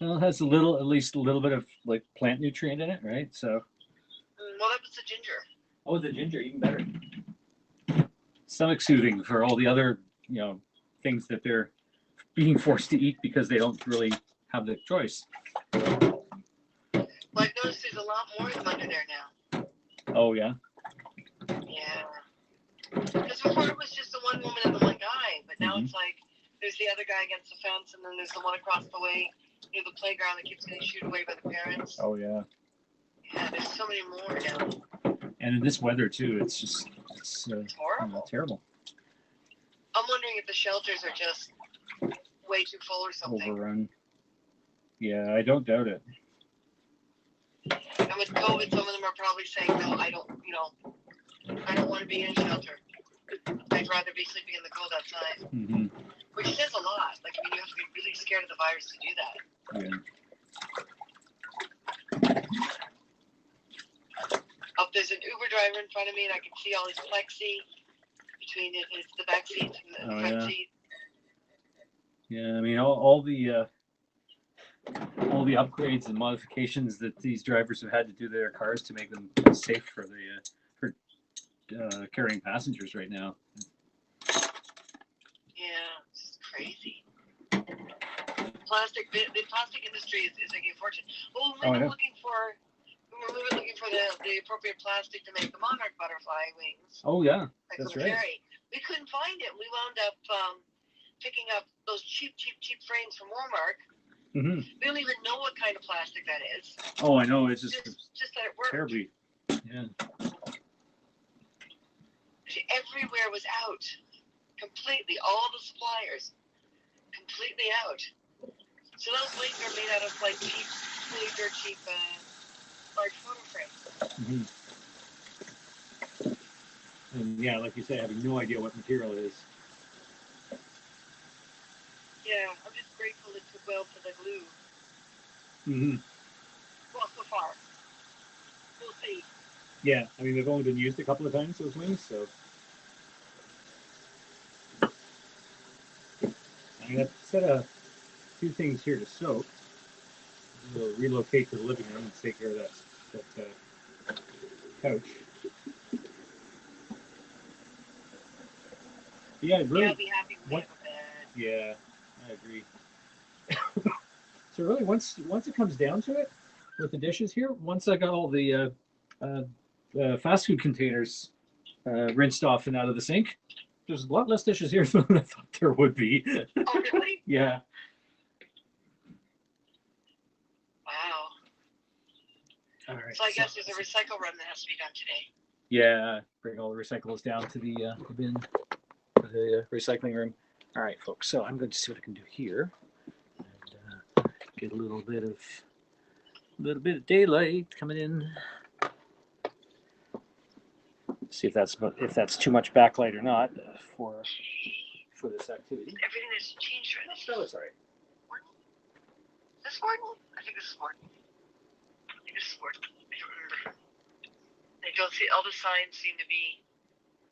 Well, it has at least a little bit of like plant nutrient in it, right? So. Well, that was the ginger. Oh, the ginger, even better. Stomach soothing for all the other, things that they're being forced to eat because they don't really have the choice. Well, I've noticed there's a lot more of them under there now. Oh, yeah? Yeah. Because before it was just the one woman and the one guy, but now it's like there's the other guy against the fence, and then there's the one across the way near the playground that keeps getting shooed away by the parents. Oh, yeah. Yeah, there's so many more now. And in this weather, too, it's horrible. Terrible. I'm wondering if the shelters are just way too full or something. Overrun. Yeah, I don't doubt it. And with COVID, some of them are probably saying, "No, I don't want to be in a shelter. I'd rather be sleeping in the cold outside." Mm-hmm. Which says a lot. Like, I mean, you have to be really scared of the virus to do that. Yeah. Up there's an Uber driver in front of me, and I can see all his plexi between it's the back seats and the front seat. Yeah, I mean, all the upgrades and modifications that these drivers have had to do to their cars to make them safe for carrying passengers right now. Yeah, it's crazy. The plastic industry is making a fortune. Well, we were looking for the appropriate plastic to make the monarch butterfly wings. Oh yeah, that's right. We couldn't find it. We wound up picking up those cheap frames from Walmart. Mm-hmm. We don't even know what kind of plastic that is. Oh, I know. It's just that it worked. Terribly. Yeah. Everywhere was out. Completely. All the suppliers. Completely out. So those wings are made out of like cheap, really dirt cheap large photo frames. Mm-hmm. And yeah, like you said, having no idea what material it is. Yeah, I'm just grateful it took well for the glue. Mm-hmm. Well, so far. We'll see. Yeah, I mean, they've only been used a couple of times, those wings, so. I'm going to set a few things here to soak. We'll relocate to the living room and take care of that couch. Yeah, really. I'll be happy when we have a bed. Yeah, I agree. So really, once it comes down to it, with the dishes here, once I got all the fast food containers rinsed off and out of the sink, there's a lot less dishes here than I thought there would be. Oh, really? Yeah. Wow. All right. So I guess there's a recycle run that has to be done today. Yeah, bring all the recyclables down to the bin, to the recycling room. All right, folks. So I'm going to see what I can do here, and get a little bit of daylight coming in. See if that's too much backlight or not for this activity. Everything has changed right No, it's all right. Is this Morton? I think this is Morton. I think this is Morton. I don't remember. I don't see, all the signs seem to be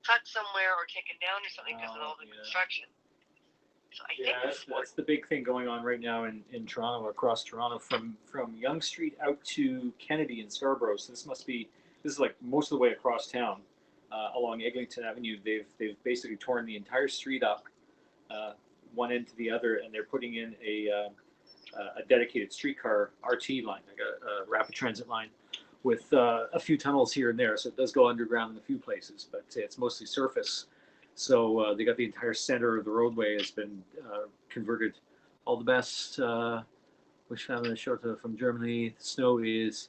cut somewhere or taken down or something because of all the construction. So I think that's the big thing going on right now in Toronto, across Toronto, from Yonge Street out to Kennedy and Scarborough. So this is like most of the way across town, along Eglinton Avenue. They've basically torn the entire street up, one end to the other, and they're putting in a dedicated streetcar RT line, like a rapid transit line, with a few tunnels here and there. So it does go underground in a few places, but it's mostly surface. So they got the entire center of the roadway has been converted. All the best. Wish family short from Germany. The snow is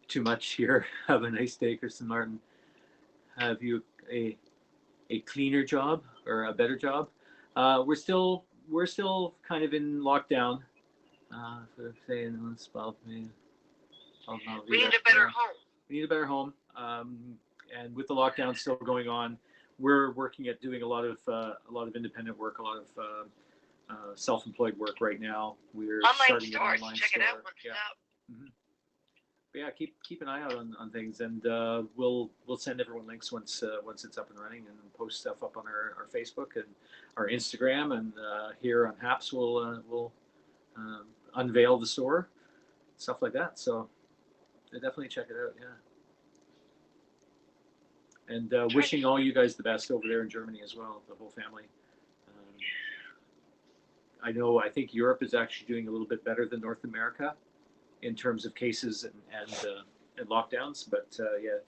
too much here. Have a nice day, Kristen Martin. Have you a cleaner job or a better job? We're still kind of in lockdown. For saying let's about me. We need a better home. We need a better home. And with the lockdown still going on, we're working at doing a lot of independent work, a lot of self-employed work right now. We're Online starting store. an online Check store. it out. What's up? Mm-hmm. But yeah, keep an eye out on things, and we'll send everyone links once it's up and running, and post stuff up on our Facebook and our Instagram, and here on Haps we'll unveil the store, stuff like that. So definitely check it out. Yeah, and wishing all you guys the best over there in Germany as well, the whole family. I think Europe is actually doing a little bit better than North America in terms of cases and lockdowns, but yeah,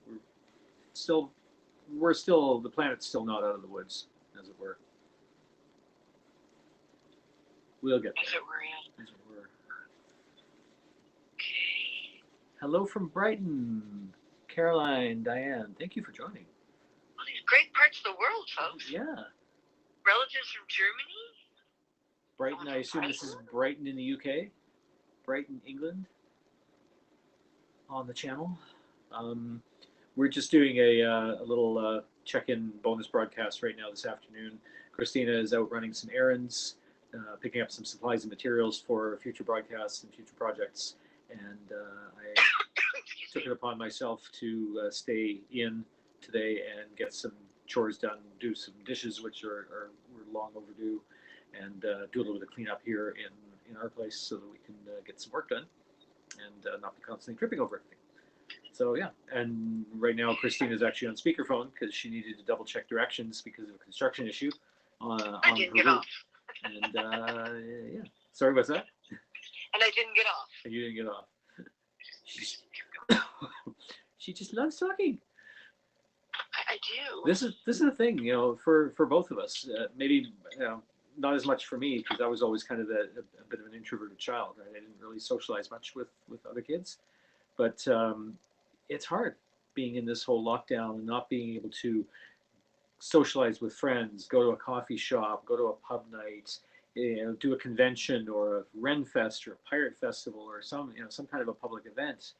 we're still the planet's still not out of the woods, as it were. We'll get there. As it were, yeah. As it were. Okay. Hello from Brighton, Caroline, Diane. Thank you for joining. All these great parts of the world, folks. Yeah. Relatives from Germany. Brighton, I assume this is Brighton in the UK, Brighton, England, on the channel. We're just doing a little check-in bonus broadcast right now this afternoon. Christina is out running some errands, picking up some supplies and materials for future broadcasts and future projects. And I took it upon myself to stay in today and get some chores done, do some dishes, which were long overdue, and do a little bit of cleanup here in our place so that we can get some work done and not be constantly tripping over everything. So yeah, and right now Christine is actually on speakerphone because she needed to double check directions because of a construction issue on her route. And yeah, sorry, what's that? And I didn't get off. And you didn't get off. She just loves talking. I do. This is the thing, for both of us. Maybe not as much for me because I was always kind of a bit of an introverted child. Right? I didn't really socialize much with other kids, but it's hard being in this whole lockdown and not being able to socialize with friends, go to a coffee shop, go to a pub night, do a convention or a Ren Fest or a Pirate Festival or some kind of a public event.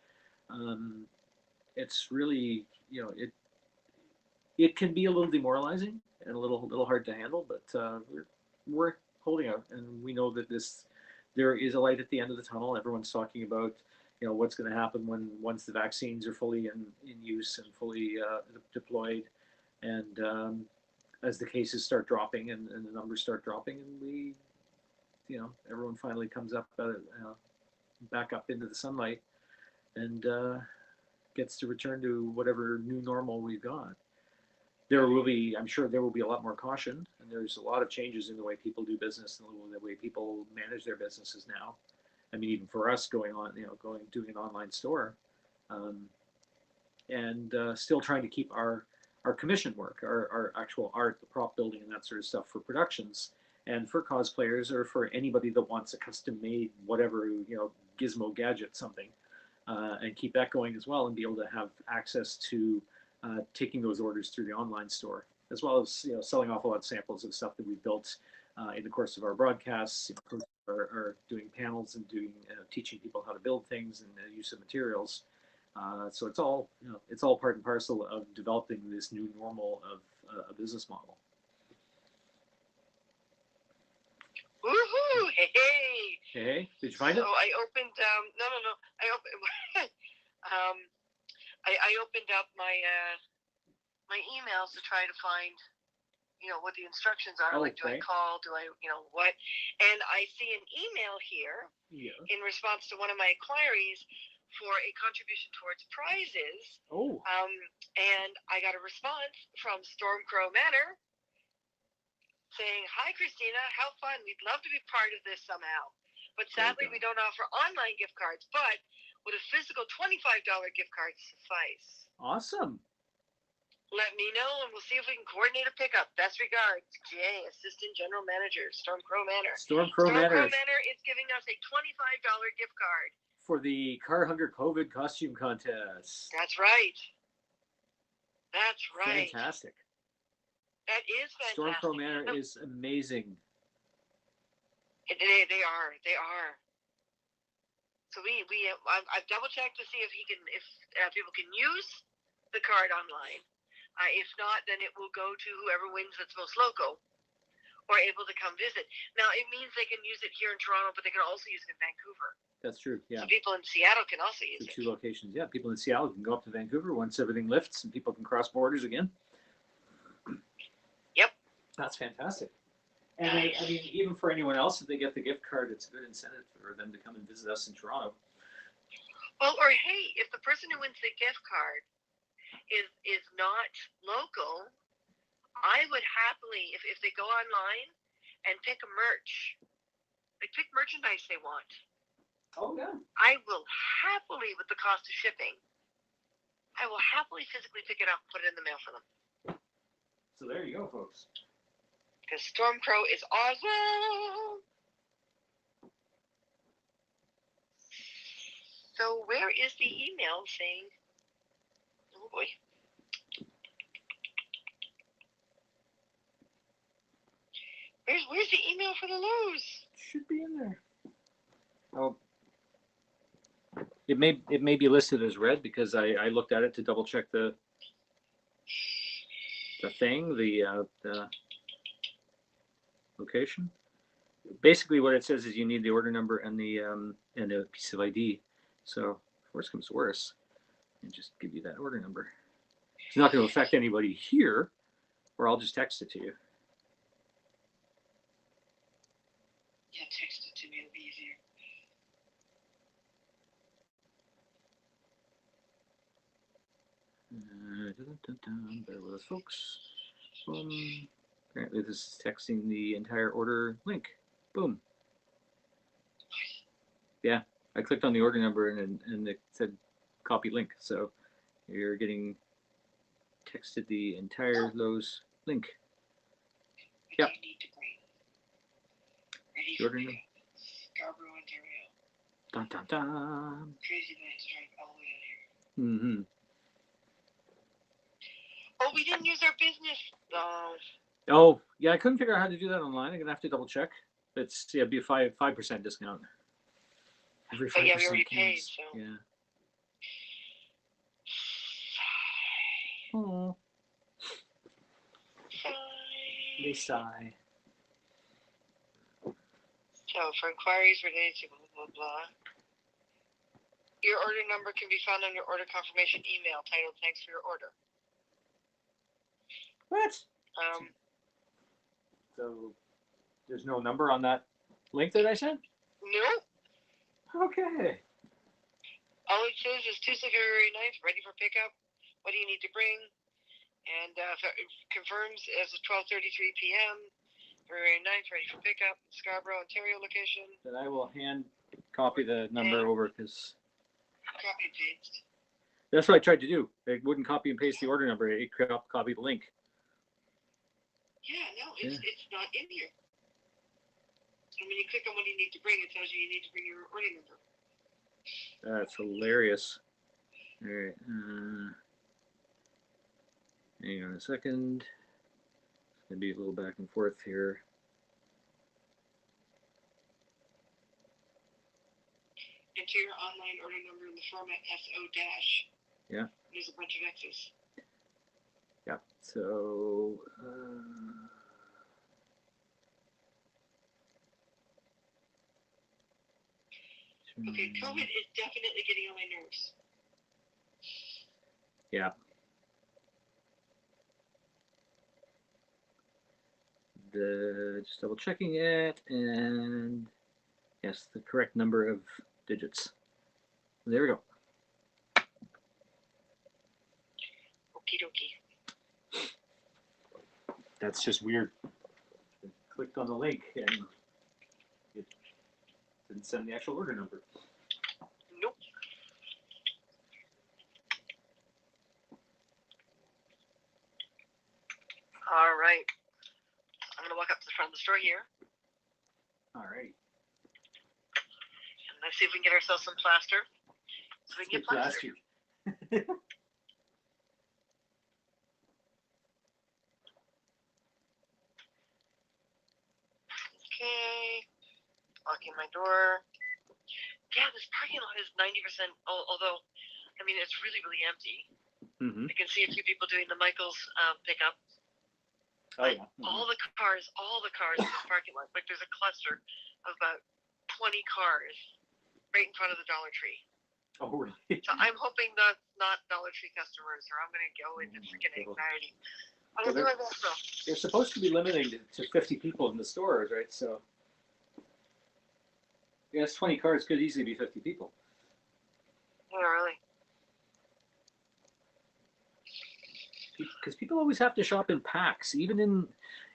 It's really, it can be a little demoralizing and a little hard to handle, but we're holding out, and we know that there is a light at the end of the tunnel. Everyone's talking about what's going to happen once the vaccines are fully in use and fully deployed, and as the cases start dropping and the numbers start dropping, and we everyone finally comes up back up into the sunlight and gets to return to whatever new normal we've got. I'm sure there will be a lot more caution, and there's a lot of changes in the way people do business and the way people manage their businesses now. I mean, even for us doing an online store, and still trying to keep our commission work, our actual art, the prop building and that sort of stuff for productions and for cosplayers or for anybody that wants a custom made whatever, gizmo gadget something, and keep that going as well and be able to have access to taking those orders through the online store, as well as selling off a lot of samples of stuff that we built in the course of our broadcasts, or doing panels and doing teaching people how to build things and the use of materials. So it's all part and parcel of developing this new normal of a business model. Woohoo! Hey! Hey, did you find it? So I opened. No. I opened. I opened up my my emails to try to find what the instructions are. Like, do I call? Do I what? And I see an email here in response to one of my inquiries for a contribution towards prizes. Oh. And I got a response from Stormcrow Manor saying, "Hi, Christina, how fun. We'd love to be part of this somehow. But sadly, we don't offer online gift cards, but would a physical $25 gift card suffice? Awesome. Let me know, and we'll see if we can coordinate a pickup. Best regards, Jay, Assistant General Manager, Stormcrow Manor." Stormcrow Manor is giving us a $25 gift card for the Car Hunger COVID costume contest. That's right. That's right. Fantastic. That is fantastic. Stormcrow Manor is amazing. They are. They are. So I've double checked to see if people can use the card online. If not, then it will go to whoever wins that's most local, or able to come visit. Now it means they can use it here in Toronto, but they can also use it in Vancouver. That's true. Yeah. So people in Seattle can also use The it. 2 locations. Yeah, people in Seattle can go up to Vancouver once everything lifts and people can cross borders again. Yep. That's fantastic. And I mean, even for anyone else, if they get the gift card, it's a good incentive for them to come and visit us in Toronto. Well, or hey, if the person who wins the gift card is not local, I would happily, if they go online and pick a pick merchandise they want. Oh, yeah. I will happily, with the cost of shipping, I will happily physically pick it up and put it in the mail for them. So there you go, folks. Because Stormcrow is awesome. So where is the email saying, oh boy. Where's the email for the Lowe's? Should be in there. Oh. It may be listed as red because I looked at it to double check the location. Basically, what it says is you need the order number and a piece of ID. So, if worse comes to worse, and just give you that order number. It's not going to affect anybody here, or I'll just text it to you. Yeah, text it to me. It'll be easier. Bear with us, folks. Apparently, this is texting the entire order link. Boom. Yeah, I clicked on the order number and it said copy link. So you're getting texted the entire Lowe's link. Yep. You need to bring. Ready The order number. Scarborough, Ontario. Dun dun dun. Crazy night to drive all the way out here. Mm-hmm. Oh, we didn't use our business. Oh, yeah, I couldn't figure out how to do that online. I'm gonna have to double check. It'd be a 5% discount. Every 5% But yeah, we already counts. paid, so. Yeah. Oh. They sigh. So for inquiries related to blah blah blah. Your order number can be found on your order confirmation email titled "Thanks for your order." What? So there's no number on that link that I sent? Nope. Okay. All it says is Tuesday, February 9th, ready for pickup. What do you need to bring? And it confirms as of 12:33 p.m. February 9th, ready for pickup. Scarborough, Ontario location. Then I will hand copy the number over because Copy and paste. that's what I tried to do. It wouldn't copy and paste the order number. It copied the link. Yeah, no, it's not in here. And when you click on what you need to bring, it tells you need to bring your order number. That's hilarious. All right. Hang on a second. It's going to be a little back and forth here. Enter your online order number in the format SO-. Yeah. There's a bunch of X's. Yeah. So. Okay, COVID is definitely getting on my nerves. Yeah. Just double checking it, and yes, the correct number of digits. There we go. Okie dokie. That's just weird. I clicked on the link and it didn't send the actual order number. Nope. All right. I'm going to walk up to the front of the store here. All right. And let's see if we can get ourselves some plaster. So we can get Last plaster. week. Okay. Locking my door. Yeah, this parking lot is 90%. Although, I mean, it's really, really empty. Mm-hmm. I can see a few people doing the Michaels pickup. Oh yeah. All the cars in this parking lot. Like there's a cluster of about 20 cars right in front of the Dollar Tree. Oh really? So I'm hoping that's not Dollar Tree customers, or I'm going to go into freaking anxiety. I'm going to do my best though. They're supposed to be limiting to 50 people in the stores, right? So, yes, 20 cars could easily be 50 people. Yeah, really. Because people always have to shop in packs, even in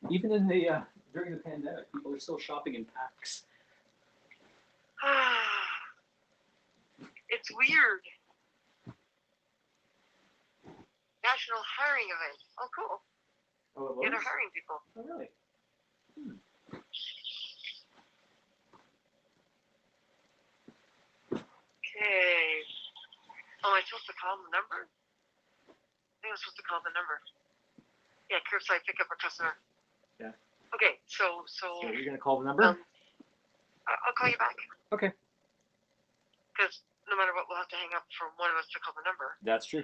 the during the pandemic, people are still shopping in packs. It's weird. National hiring event. Oh, cool. Oh, it was? Yeah, they're hiring people. Oh, really? Okay. Oh, am I supposed to call the number? I think I'm supposed to call the number. Yeah, curbside pickup or customer. Yeah. Okay, so So you're gonna call the number? I'll call you back. Okay. Because no matter what, we'll have to hang up for one of us to call the number. That's true.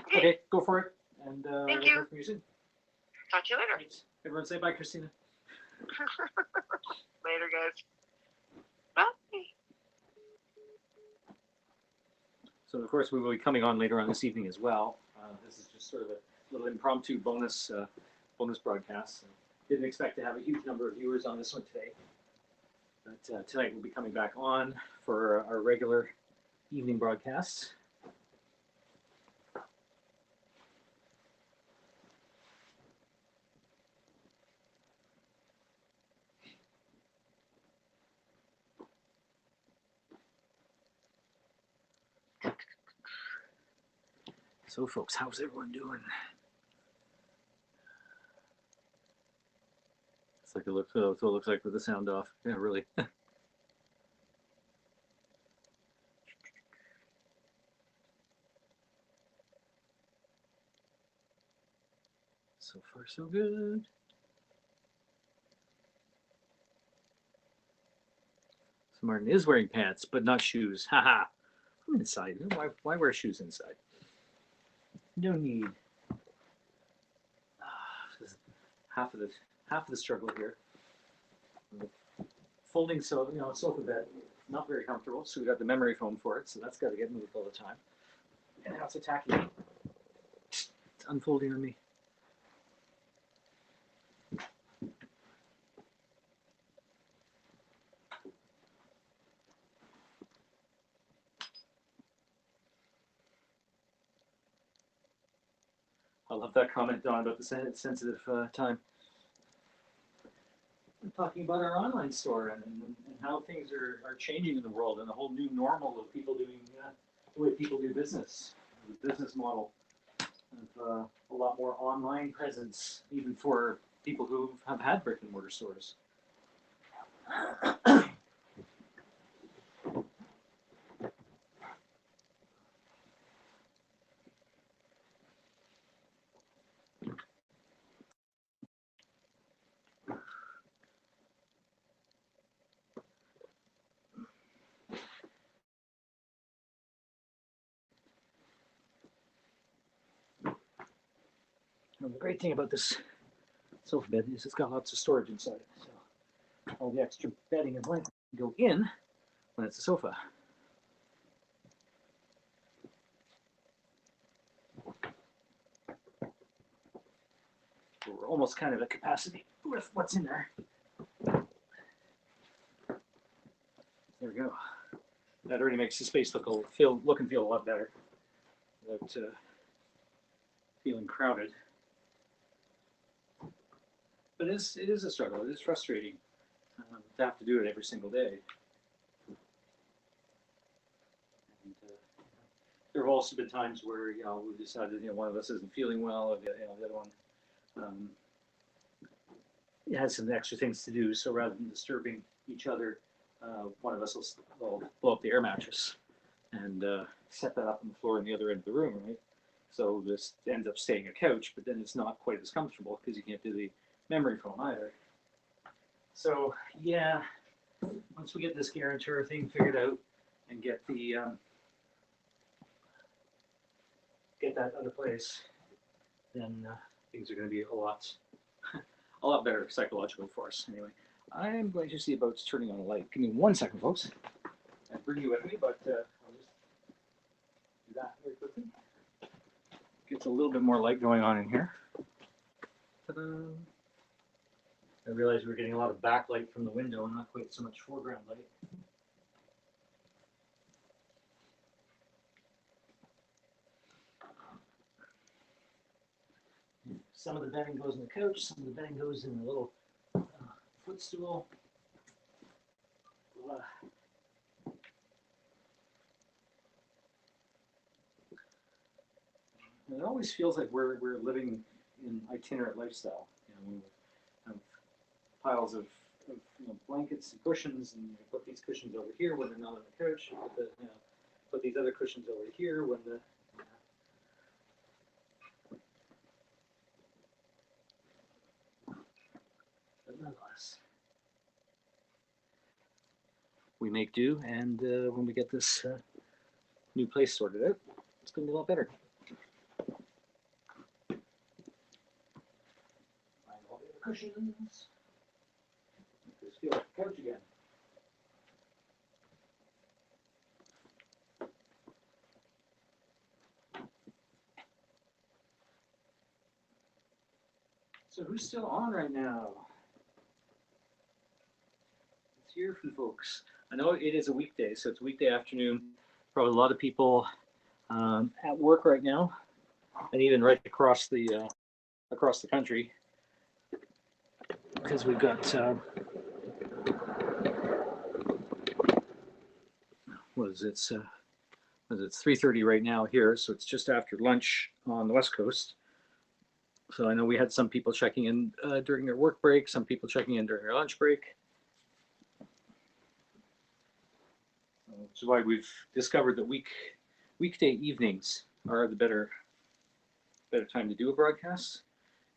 Okay. Okay, go for it. And Thank we'll you. hear from you soon. Talk to you later. Right. Everyone say bye, Christina. Later, guys. Bye. So of course we will be coming on later on this evening as well. This is just sort of a little impromptu bonus broadcast. So didn't expect to have a huge number of viewers on this one today, but tonight we'll be coming back on for our regular evening broadcasts. So folks, how's everyone doing? It's like it looks like with the sound off. Yeah, really. So far so good. So Martin is wearing pants, but not shoes. Haha. I'm inside. Why wear shoes inside? No need. This is half of the struggle here. Folding sofa bed, not very comfortable. So we got the memory foam for it, so that's got to get moved all the time. And now it's attacking me. It's unfolding on me. I love that comment, Don, about the sensitive time. We're talking about our online store and how things are changing in the world and the whole new normal of people doing the way people do business. The business model of a lot more online presence, even for people who have had brick and mortar stores. And the great thing about this sofa bed is it's got lots of storage inside it. So all the extra bedding and blankets go in when it's a sofa. So we're almost kind of at capacity with what's in there. There we go. That already makes the space look and feel a lot better without feeling crowded. But it is a struggle. It is frustrating to have to do it every single day. And, there have also been times where we decided one of us isn't feeling well, or the other one has some extra things to do. So rather than disturbing each other one of us will blow up the air mattress and set that up on the floor in the other end of the room, right? So this ends up staying a couch, but then it's not quite as comfortable because you can't do the memory foam either. So yeah, once we get this guarantor thing figured out and get the get that other place, then things are going to be a lot better psychologically for us. Anyway, I'm going to see about turning on a light. Give me 1 second, folks. I'll bring you with me, but I'll just do that very quickly. Gets a little bit more light going on in here. Ta-da. I realized we were getting a lot of backlight from the window and not quite so much foreground light. Some of the bedding goes in the couch, some of the bedding goes in the little footstool. It always feels like we're living in itinerant lifestyle. You know, we have piles of blankets and cushions, and you put these cushions over here when they're not on the couch. Put these other cushions over here when the but nonetheless, we make do, and when we get this new place sorted out, it's going to be a lot better. Find all the other cushions. Make this feel like a couch again. So who's still on right now? Let's hear from folks. I know it is a weekday, so it's a weekday afternoon. Probably a lot of people at work right now, and even right across the country, because we've got what is it? It's 3:30 right now here, so it's just after lunch on the West Coast. So I know we had some people checking in during their work break, some people checking in during their lunch break. Which is why we've discovered that weekday evenings are the better time to do a broadcast.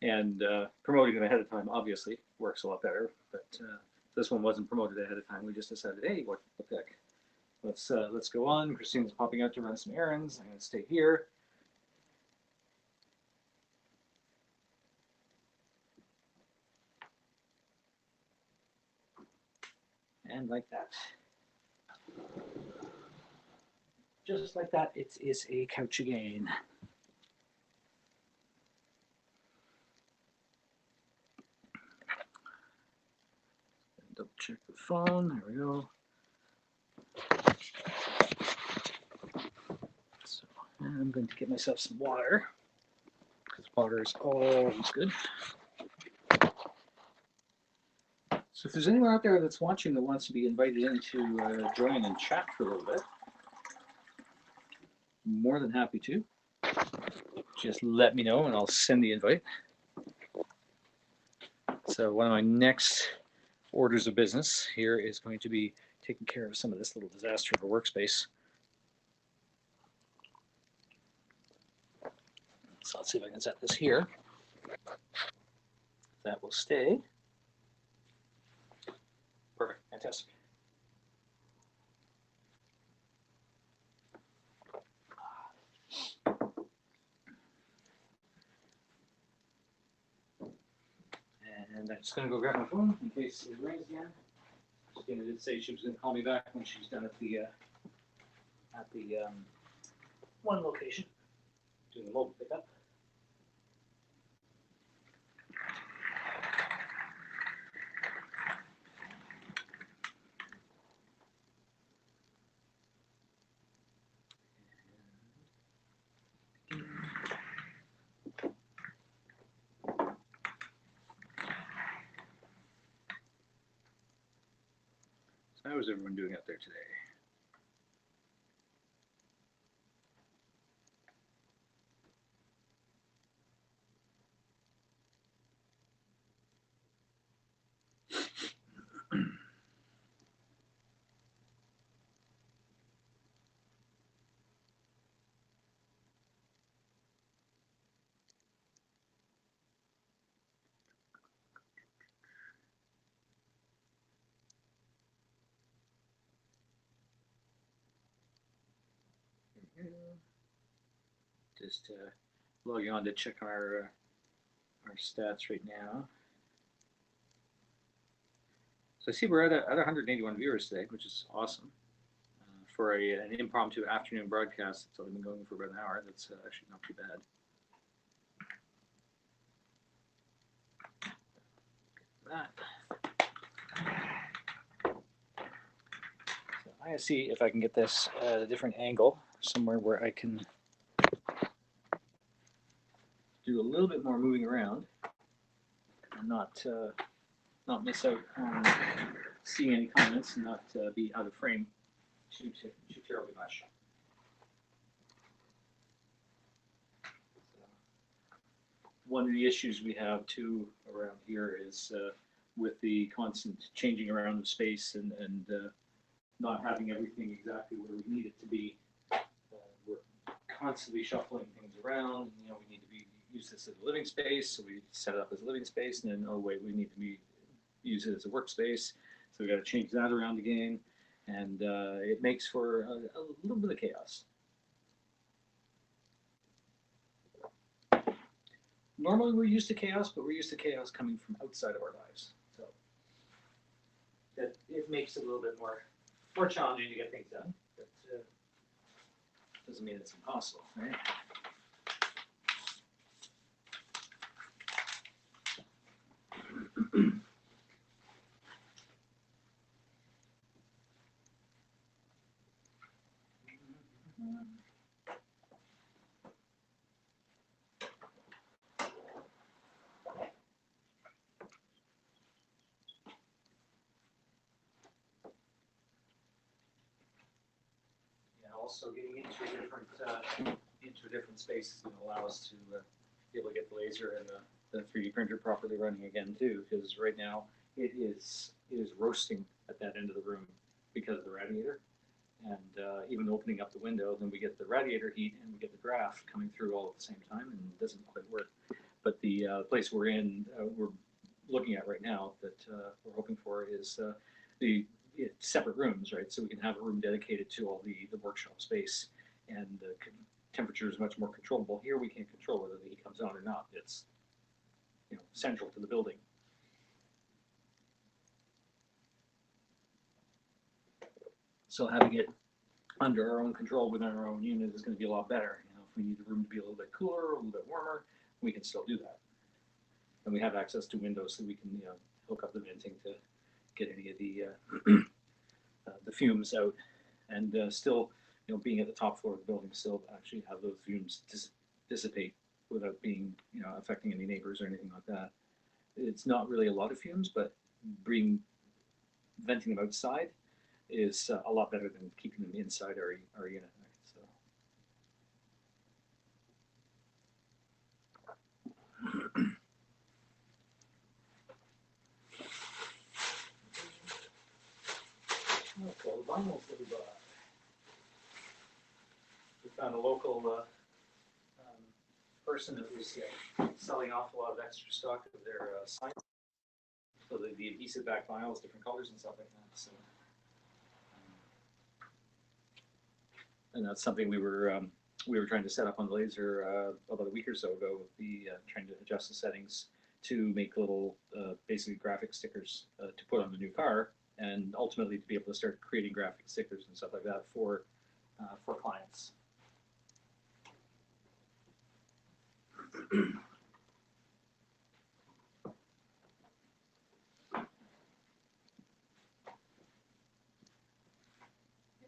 And promoting them ahead of time obviously works a lot better. But this one wasn't promoted ahead of time. We just decided, hey, what the heck? Let's go on. Christine's popping out to run some errands. I'm going to stay here. And like that. Just like that, it is a couch again. Double check the phone. There we go. So I'm going to get myself some water, because water is always good. So if there's anyone out there that's watching that wants to be invited in to join and chat for a little bit, more than happy to. Just let me know and I'll send the invite. So one of my next orders of business here is going to be taking care of some of this little disaster of a workspace. So let's see if I can set this here. That will stay. Perfect, fantastic. And I'm just going to go grab my phone in case it rings again. Christina did say she was going to call me back when she's done at the one location doing the mobile pickup. So how is everyone doing out there today? Just logging on to check our stats right now. So I see we're at 181 viewers today, which is awesome. For an impromptu afternoon broadcast that's only been going for about an hour, that's actually not too bad. So I'm going to see if I can get this at a different angle, somewhere where I can do a little bit more moving around and not miss out on seeing any comments and not be out of frame too terribly much. One of the issues we have too around here is with the constant changing around of space and not having everything exactly where we need it to be. We're constantly shuffling things around. You know, we need to use this as a living space, so we set it up as a living space, and then oh wait, we need to use it as a workspace, so we got to change that around again, and it makes for a little bit of chaos. Normally we're used to chaos, but we're used to chaos coming from outside of our lives. So it makes it a little bit more challenging to get things done, but doesn't mean it's impossible, right? Also getting into a different space is going to allow us to be able to get the laser and the 3D printer properly running again too, because right now it is roasting at that end of the room because of the radiator, and even opening up the window, then we get the radiator heat and we get the draft coming through all at the same time, and it doesn't quite work. But the place we're in, we're looking at right now that we're hoping for is the separate rooms, right? So we can have a room dedicated to all the workshop space, and the temperature is much more controllable. Here we can't control whether the heat comes on or not. It's central to the building. So having it under our own control within our own unit is going to be a lot better. If we need the room to be a little bit cooler, a little bit warmer, we can still do that. And we have access to windows, so we can hook up the venting to get any of the fumes out, and still, being at the top floor of the building, still actually have those fumes dissipate without being, affecting any neighbors or anything like that. It's not really a lot of fumes, but venting them outside is a lot better than keeping them inside our unit. Right? So. Okay, the vinyls that we bought. We found a local person that was selling off a lot of extra stock of their signs. So the adhesive back vinyls, different colors and stuff like that. So, and that's something we were trying to set up on the laser about a week or so ago. Trying to adjust the settings to make little basically graphic stickers to put on the new car, and ultimately to be able to start creating graphic stickers and stuff like that for clients.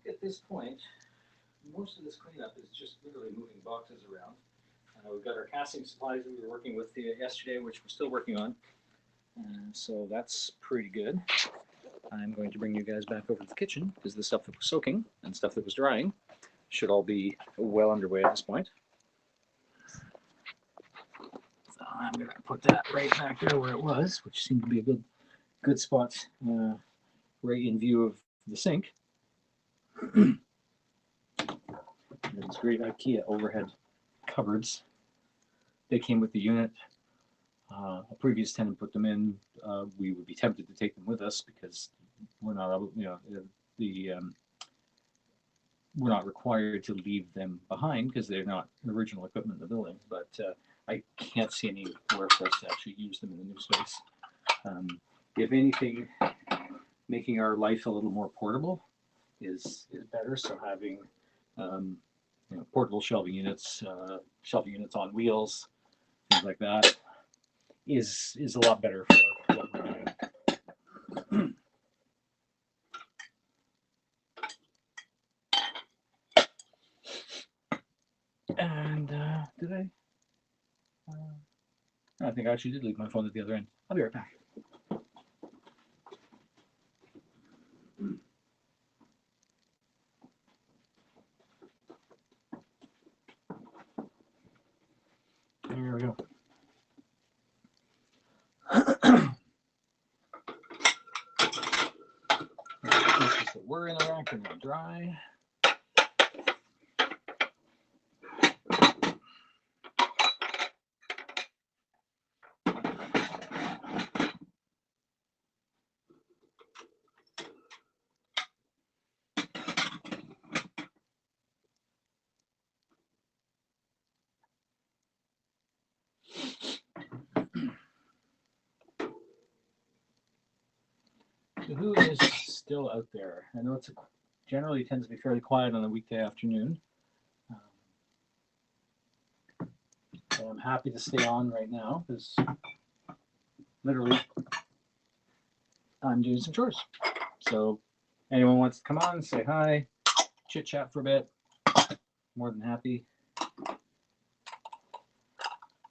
At this point, most of this cleanup is just literally moving boxes around. We've got our casting supplies that we were working with yesterday, which we're still working on. So that's pretty good. I'm going to bring you guys back over to the kitchen, because the stuff that was soaking and stuff that was drying should all be well underway at this point. So I'm going to put that right back there where it was, which seemed to be a good spot, right in view of the sink. These great IKEA overhead cupboards. They came with the unit. A previous tenant put them in. We would be tempted to take them with us because we're not able, the we're not required to leave them behind because they're not original equipment in the building. But I can't see anywhere for us to actually use them in the new space. If anything, making our life a little more portable is better. So having portable shelving units on wheels, things like that, is a lot better for what we're doing. And did I? I think I actually did leave my phone at the other end. I'll be right back. There we go. We're in the rack and they're dry. So who is still out there? I know generally tends to be fairly quiet on a weekday afternoon. So I'm happy to stay on right now because literally I'm doing some chores. So anyone wants to come on, say hi, chit chat for a bit, more than happy.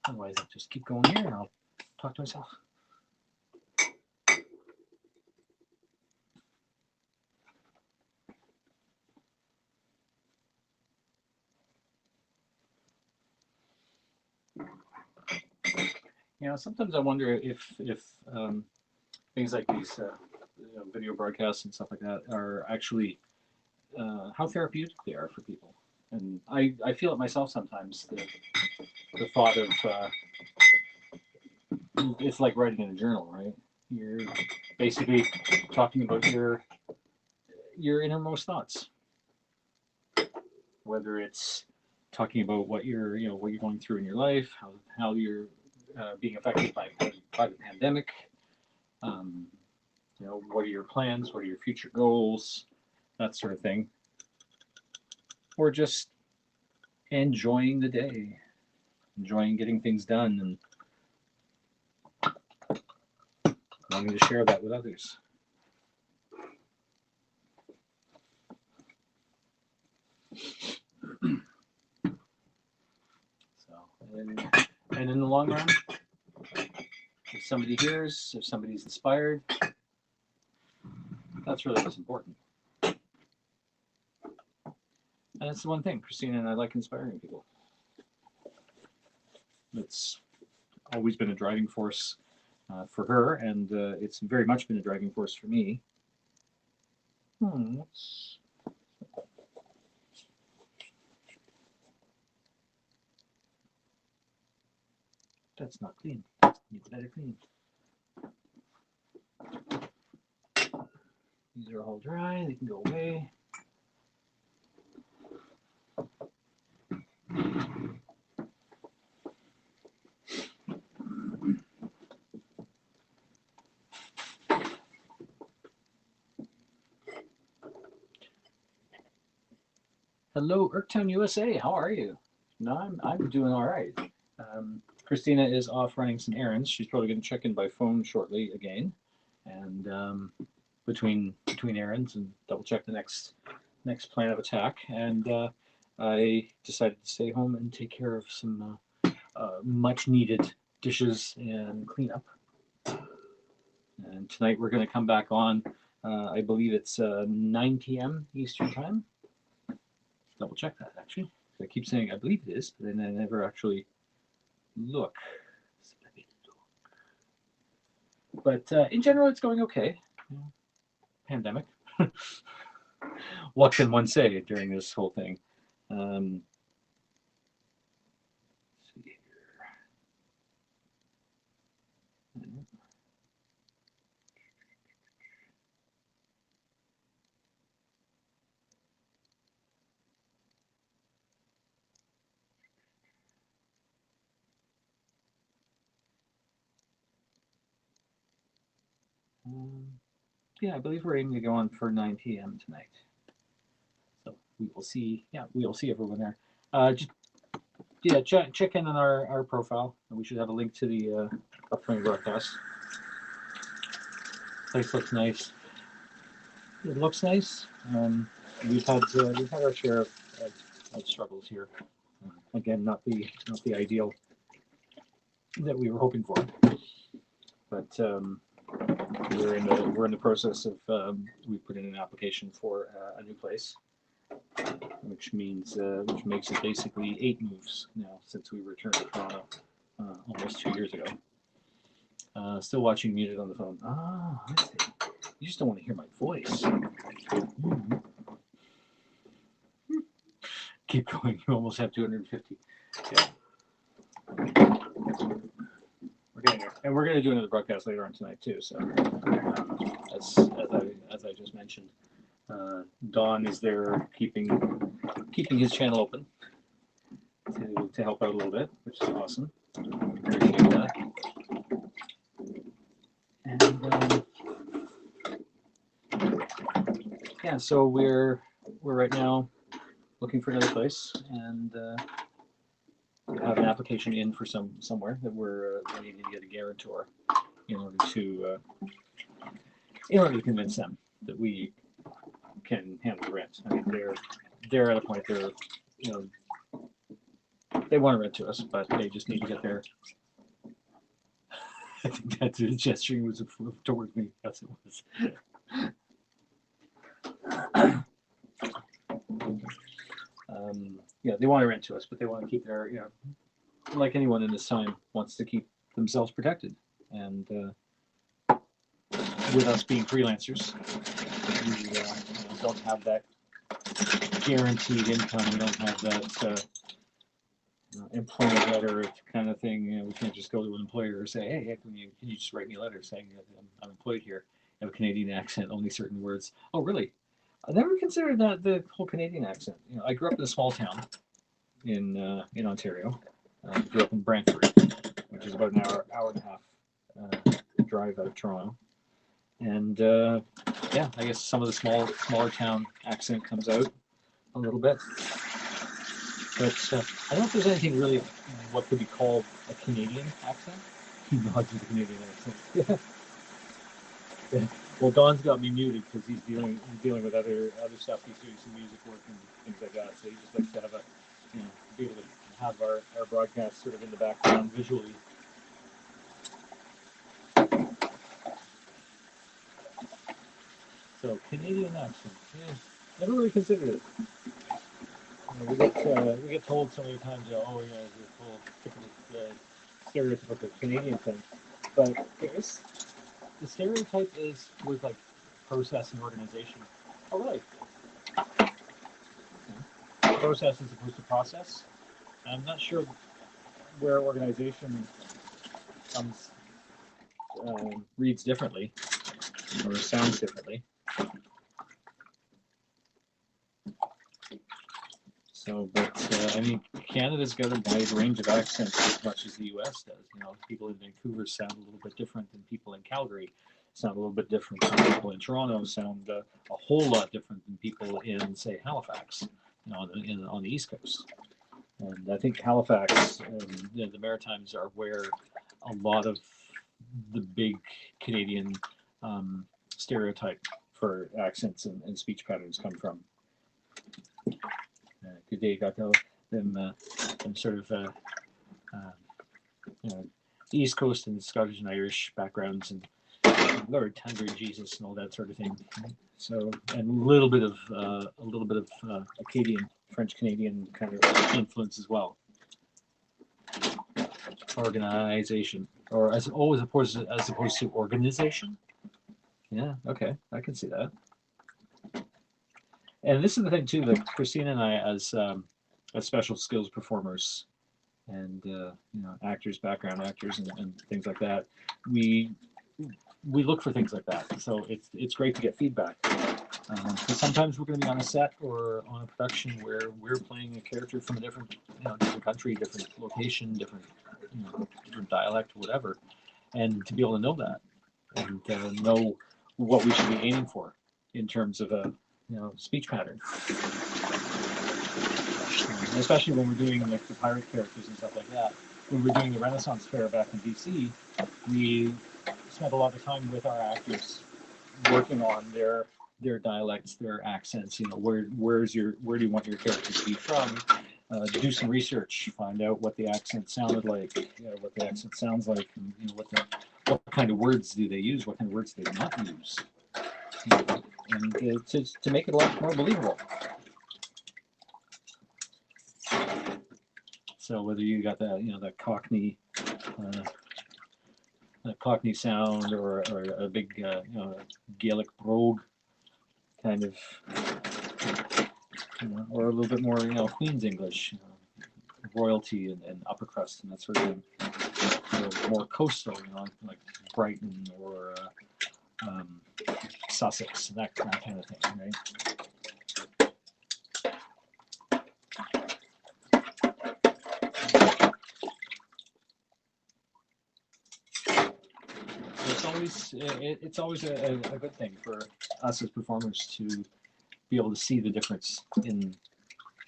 Otherwise I'll just keep going here and I'll talk to myself. Sometimes I wonder if things like these video broadcasts and stuff like that are actually how therapeutic they are for people. And I feel it myself sometimes. The thought of it's like writing in a journal, right? You're basically talking about your innermost thoughts, whether it's talking about what you're going through in your life, how you're being affected by the pandemic. What are your plans? What are your future goals? That sort of thing. Or just enjoying the day, enjoying getting things done, and wanting to share that with others. So, and in the long run, if somebody hears, if somebody's inspired, that's really what's important. And that's the one thing, Christina and I like inspiring people. It's always been a driving force for her, and it's very much been a driving force for me. That's not clean. Needs better clean. These are all dry. They can go away. Hello, Irktown, USA. How are you? No, I'm doing all right. Christina is off running some errands. She's probably going to check in by phone shortly again, and between errands and double check the next plan of attack. And I decided to stay home and take care of some much needed dishes and cleanup. And tonight we're going to come back on. I believe it's 9 p.m. Eastern time. Double check that actually. I keep saying I believe it is, but then I never actually look. But in general, it's going okay. Pandemic. What can one say during this whole thing? Let's see here. Yeah, I believe we're aiming to go on for 9 p.m. tonight. So we will see. Yeah, we will see everyone there. Just, yeah, check in on our profile, and we should have a link to the upcoming broadcast. Place looks nice. It looks nice. We've had our share of struggles here. Again, not the ideal that we were hoping for, but we're in the process of we put in an application for a new place, which makes it basically 8 moves now since we returned to Toronto almost 2 years ago. Still watching muted on the phone. Ah, I see. You just don't want to hear my voice. Keep going. You almost have 250. Yeah. We're getting there, and we're going to do another broadcast later on tonight too. So, as I just mentioned, Don is there keeping his channel open to help out a little bit, which is awesome. Appreciate that. And yeah, so we're right now looking for another place, and we have an application in for somewhere that we're needing to get a guarantor in order to convince them that we can handle the rent. I mean, they're at a point where they want to rent to us, but they just need to get there. I think that gesturing was towards me. Yes, it was. Yeah, they want to rent to us, but they want to keep their, like anyone in this time wants to keep themselves protected. And with us being freelancers, we don't have that guaranteed income. We don't have that employment letter kind of thing. We can't just go to an employer and say, hey, can you just write me a letter saying that I'm employed here? I have a Canadian accent, only certain words. Oh, really? I never considered that the whole Canadian accent. I grew up in a small town in Ontario. I grew up in Brantford, which is about an hour and a half drive out of Toronto. And yeah, I guess some of the smaller town accent comes out a little bit. But I don't know if there's anything really what could be called a Canadian accent. He nods with a Canadian accent. Yeah. Well, Don's got me muted because he's dealing with other stuff. He's doing some music work and things like that. So he just likes to have be able to have our broadcast sort of in the background visually. So Canadian accent. Yeah, never really considered it. We get told so many times, the whole stereotypical Canadian thing, but the stereotype is with like process and organization. Oh, really? Process as opposed to process. I'm not sure where organization comes reads differently or sounds differently. So, but I mean, Canada's got a wide range of accents as much as the U.S. does. People in Vancouver sound a little bit different than people in Calgary. Sound a little bit different than people in Toronto. Sound a whole lot different than people in, say, Halifax, on the East Coast. And I think Halifax and the Maritimes are where a lot of the big Canadian stereotype for accents and speech patterns come from. Good day, got them sort of the East Coast and Scottish and Irish backgrounds and Lord, Tender Jesus and all that sort of thing. So, and a little bit of Acadian, French Canadian kind of influence as well. Organization, or as opposed to organization. Yeah, okay, I can see that. And this is the thing too, that Christina and I, as special skills performers and actors, background actors, and things like that, we look for things like that. So it's great to get feedback. Because sometimes we're going to be on a set or on a production where we're playing a character from a different country, different location, different dialect, whatever, and to be able to know that know what we should be aiming for in terms of a speech pattern. Especially when we're doing like the pirate characters and stuff like that. When we're doing the Renaissance Fair back in DC, we spent a lot of time with our actors working on their dialects, their accents. Where do you want your character to be from? Do some research, find out what the accent sounded like, what the accent sounds like, and what kind of words do they use, what kind of words do they not use, and to make it a lot more believable. So whether you got that Cockney sound or a big Gaelic brogue kind of, or a little bit more Queen's English, royalty and upper crust and that sort of thing, more coastal, like Brighton or Sussex, that kind of thing, right? It's always a good thing for us as performers to be able to see the difference in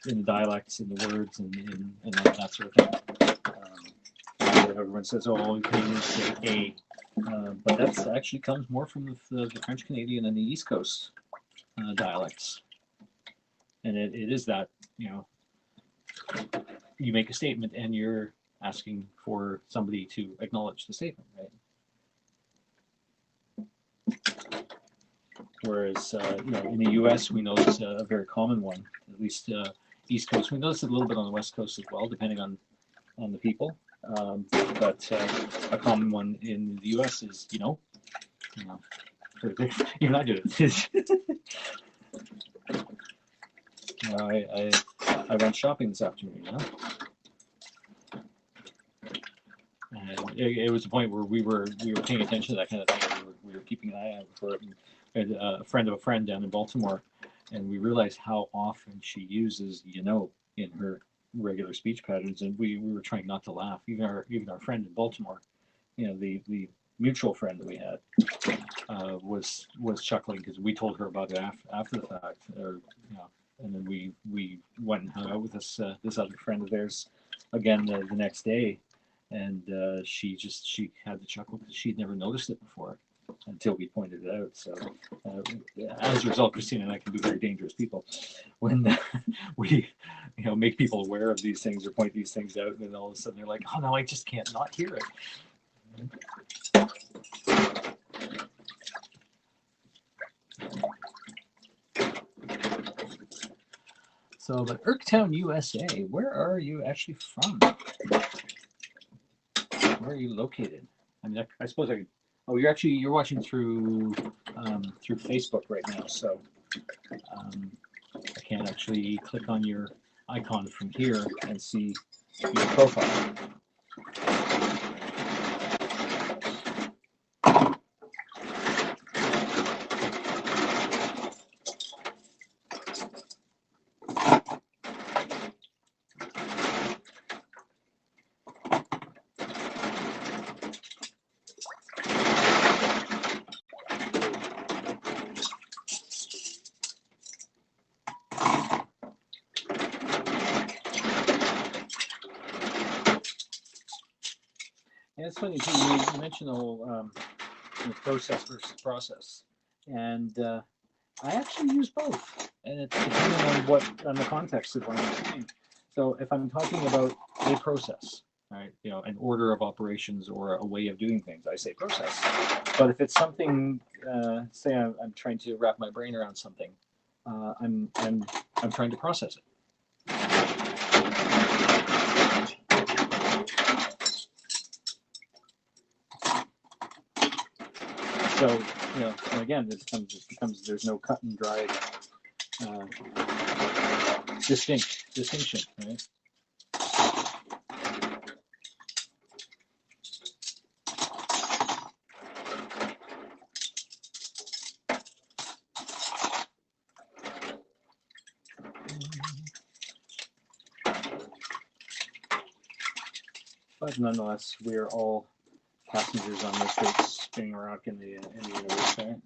the dialects, in the words, and that sort of thing. Everyone says, "Oh, you can say a," but that actually comes more from the French Canadian and the East Coast dialects, and it is that you make a statement and you're asking for somebody to acknowledge the statement, right? Whereas, in the U.S., we know it's a very common one, at least East Coast. We notice it a little bit on the West Coast as well, depending on the people. But a common one in the U.S. is, even I do it. I went shopping this afternoon, and it was a point where we were paying attention to that kind of thing. We were keeping an eye out for it. And a friend of a friend down in Baltimore, and we realized how often she uses in her regular speech patterns, and we were trying not to laugh. Even our friend in Baltimore, the mutual friend that we had, was chuckling because we told her about it after the fact, and then we went and hung out with this other friend of theirs again the next day, and she had to chuckle because she'd never noticed it before until we pointed it out. So as a result, Christina and I can be very dangerous people when we make people aware of these things or point these things out, and then all of a sudden they're like, "Oh no, I just can't not hear it." So, but Irktown, USA, where are you actually from? Where are you located? I mean, I suppose I could. Oh, you're watching through Facebook right now, so I can't actually click on your icon from here and see your profile. Yeah, it's funny too. You mentioned the whole process versus process, and I actually use both, and it's depending on the context of what I'm saying. So if I'm talking about a process, right, an order of operations or a way of doing things, I say process. But if it's something, say I'm trying to wrap my brain around something, I'm trying to process it. So, and again, it becomes there's no cut and dried distinction, right? But nonetheless, we're all passengers on this great spinning rock in the universe, right?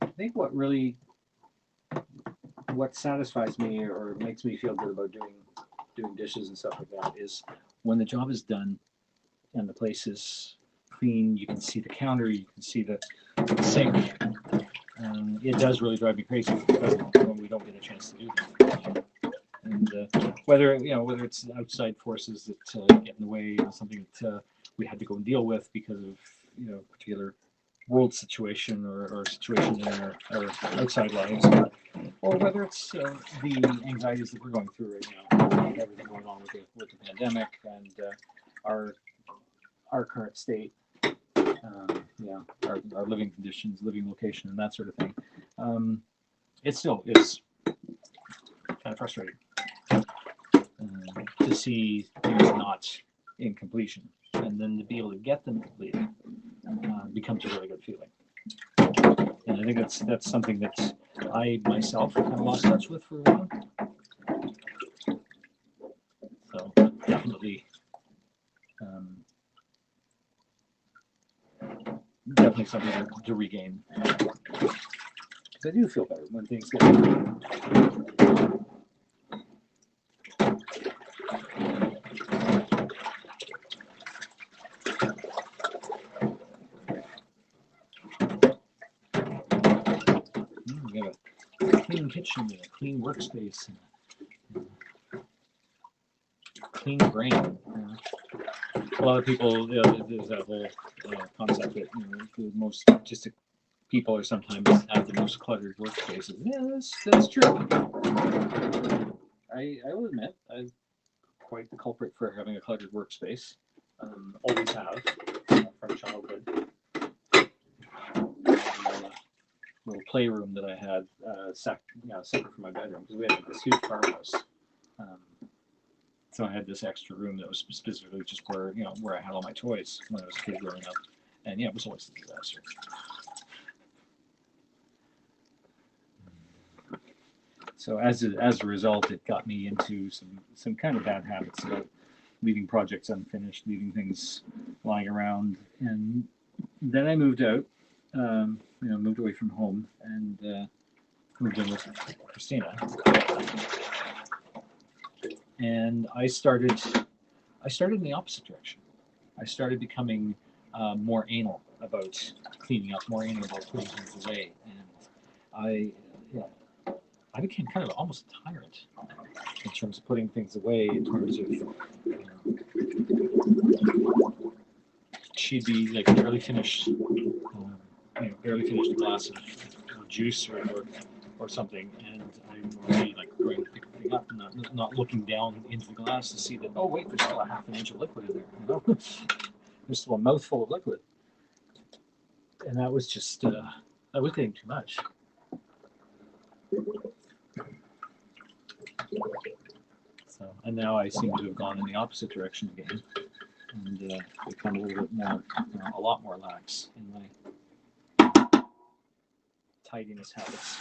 I think what satisfies me or makes me feel good about doing dishes and stuff like that is when the job is done and the place is clean. You can see the counter, you can see the sink. It does really drive me crazy when we don't get a chance to do that. And whether it's outside forces that get in the way, something that we had to go and deal with because of particular world situation or situation in our outside lives, or whether it's the anxieties that we're going through right now, everything going on with the pandemic and our current state, our living conditions, living location, and that sort of thing. It still is kind of frustrating to see things not in completion, and then to be able to get them completed becomes a really good feeling. And I think that's something that I myself kind of lost touch with for a while. So definitely something to regain. Because I do feel better when things get done. We got a clean kitchen and a clean workspace and a clean brain. A lot of people, there's that whole concept that the most artistic people are sometimes have the most cluttered workspaces. Yeah, that's true. I will admit I'm quite the culprit for having a cluttered workspace. Always have from childhood. Little playroom that I had separate from my bedroom because we had this huge farmhouse. So I had this extra room that was specifically just where I had all my toys when I was a kid growing up, and it was always a disaster. So as a result, it got me into some kind of bad habits about leaving projects unfinished, leaving things lying around, and then I moved out. Moved away from home and moved in with Christina. And I started in the opposite direction. I started becoming more anal about cleaning up, more anal about putting things away, and I became kind of almost a tyrant in terms of putting things away. In terms of she'd be like barely finished a glass of juice or something, and I would be like going to pick the thing up and not looking down into the glass to see that, oh wait, there's still a half an inch of liquid in there. There's still a mouthful of liquid, and that was just that was getting too much. So, and now I seem to have gone in the opposite direction again, and become a little bit more, a lot more lax in my tidiness habits.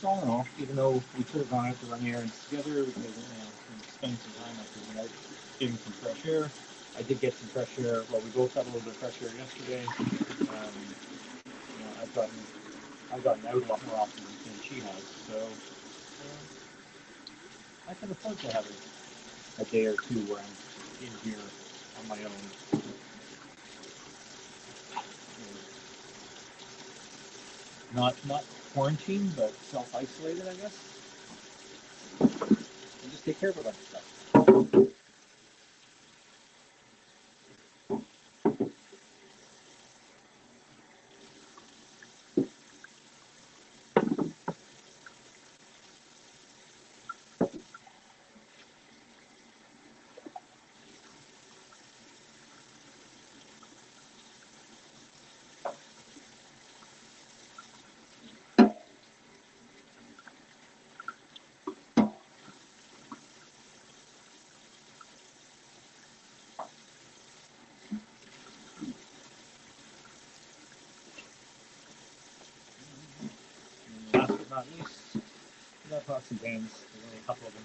So all in all, even though we could have gone out to run errands together, we could have spend some time after we went out getting some fresh air. I did get some fresh air. Well, we both got a little bit of fresh air yesterday. I've gotten out a lot more often than she has, so I can afford to have a day or two where I'm in here on my own. Not quarantined, but self-isolated, I guess. And just take care of a bunch of stuff. And last but not least, got pots and pans. There's only a couple of them.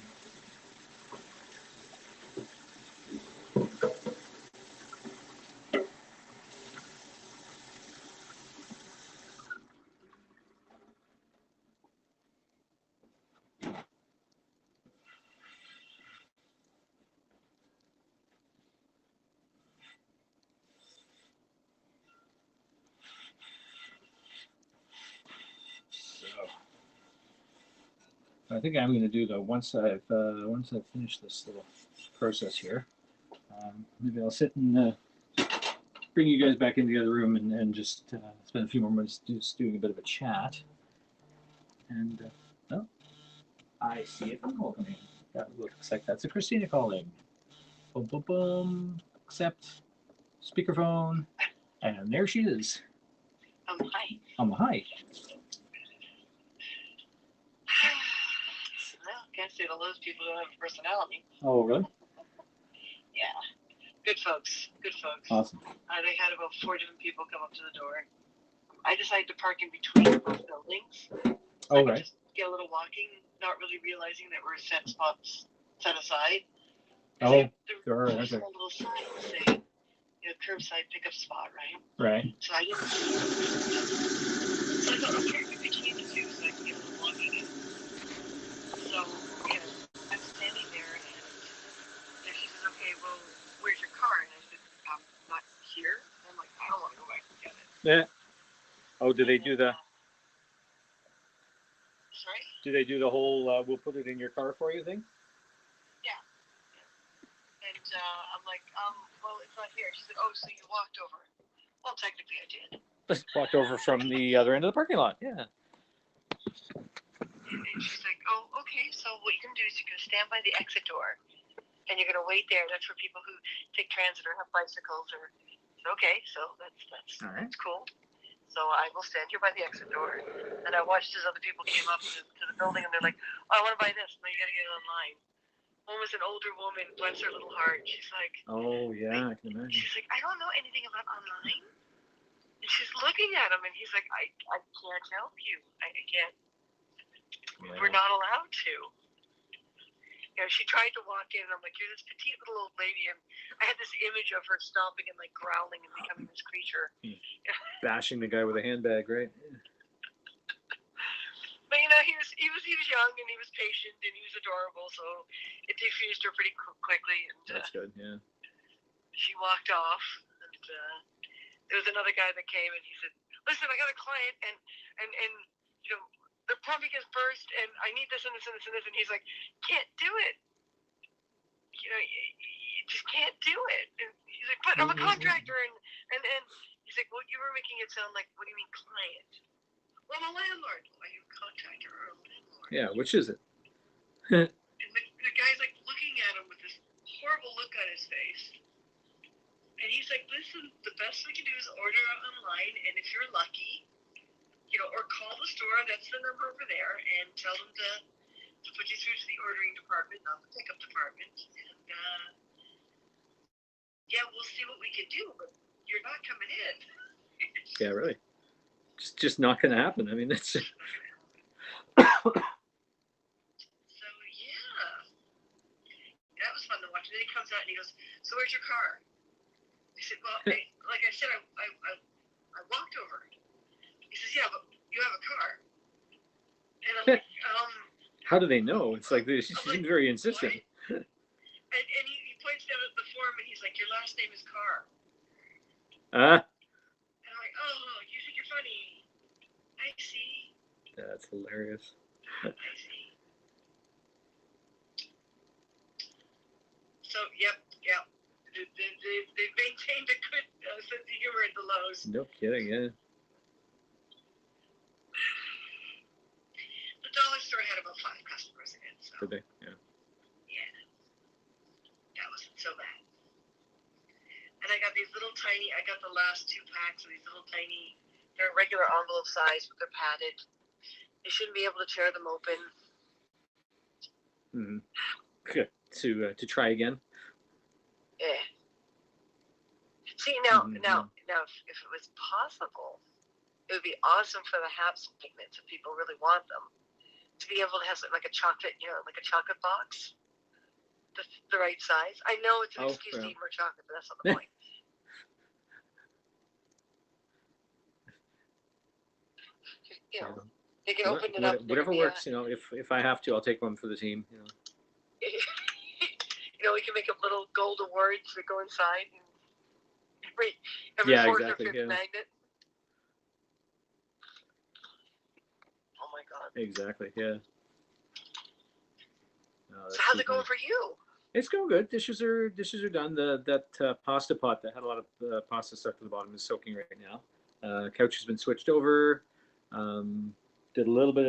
So I think I'm going to do once I've finished this little process here. Maybe I'll sit and bring you guys back into the other room and just spend a few more minutes just doing a bit of a chat. And oh, I see a phone call coming in. That looks like that's a Christina calling. Boom, boom, boom. Accept. Speakerphone. And there she is. Hi. Hi. Well, can't say to those people who have a personality. Oh, really? Yeah. Good folks. Good folks. Awesome. They had about 4 different people come up to the door. I decided to park in between both buildings. So I could just get a little walking, not really realizing that we're set spots set aside. Oh, there sure. a little sign to say, curbside pickup spot, right? Right. So I didn't see it. So I thought, okay, between the two, so I can get a little walking in. So, I'm standing there, and she says, okay, well, where's your car? And I said, not here. And I'm like, I don't want to go back and get it. Yeah. Oh, do they do the? Sorry? Do they do the whole we'll put it in your car for you thing? Yeah. And I'm like, well, it's not here. She said, oh, so you walked over. Well, technically I did. Just walked over from the other end of the parking lot. Yeah. And she's like, oh, okay, so what you're going to do is you're going to stand by the exit door, and you're going to wait there. That's for people who take transit or have bicycles. Or okay, so that's All right. That's cool. So I will stand here by the exit door, and I watched as other people came up to the building, and they're like, oh, I want to buy this. No, you got to get it online. One was an older woman, bless her little heart. She's like, oh yeah, I can imagine. She's like, I don't know anything about online. And she's looking at him, and he's like, I can't help you. I can't. Yeah. We're not allowed to. She tried to walk in, and I'm like, you're this petite little old lady, and I had this image of her stomping and like growling and becoming this creature. Bashing the guy with a handbag, right? But he was young, and he was patient, and he was adorable, so it diffused her pretty quickly. And that's good, yeah. She walked off, and there was another guy that came, and he said, listen, I got a client, and the plumbing is burst, and I need this and this and this and this. And he's like, can't do it. You just can't do it. And he's like, but I'm a contractor. And he's like, well, you were making it sound like, what do you mean client? Well, I'm a landlord. Are you a contractor or a landlord? Yeah, which is it? And the guy's like looking at him with this horrible look on his face. And he's like, listen, the best we can do is order online, and if you're lucky, or call the store, that's the number over there, and tell them to put you through to the ordering department, not the pickup department. And we'll see what we can do, but you're not coming in. Yeah, really. Just not gonna happen. I mean, that's. So that was fun to watch. And then he comes out and he goes, "So where's your car?" I said, "Well, like I said, I walked over." He says, "Yeah, but you have a car." And I'm like, How do they know? It's like she seems very insistent. And he points down at the form, and he's like, your last name is Carr. And I'm like, oh, you think you're funny. I see. That's hilarious. I see. So, yep. They've maintained a good sense of humor at the Lowe's. No kidding, yeah. The dollar store had about 5 customers in it, so Did they? Yeah. yeah, that wasn't so bad. And I got these little tiny, I got the last 2 packs of these little tiny, they're regular envelope size, but they're padded. You shouldn't be able to tear them open. Mm-hmm. Good. To try again. Yeah. See, now, Mhm. if it was possible, it would be awesome for the HAPS magnets if people really want them to be able to have something like a chocolate, like a chocolate box, the right size. I know it's an excuse to eat more chocolate, but that's not the point. They can open it up. Whatever works. If I have to, I'll take one for the team. We can make up little gold awards that go inside. Every Yeah, 4th exactly, or 5th magnet. Oh my God. Exactly. Yeah. So how's it going for you? It's going good. Dishes are done. That pasta pot that had a lot of pasta stuck to the bottom is soaking right now. Couch has been switched over. Started a little bit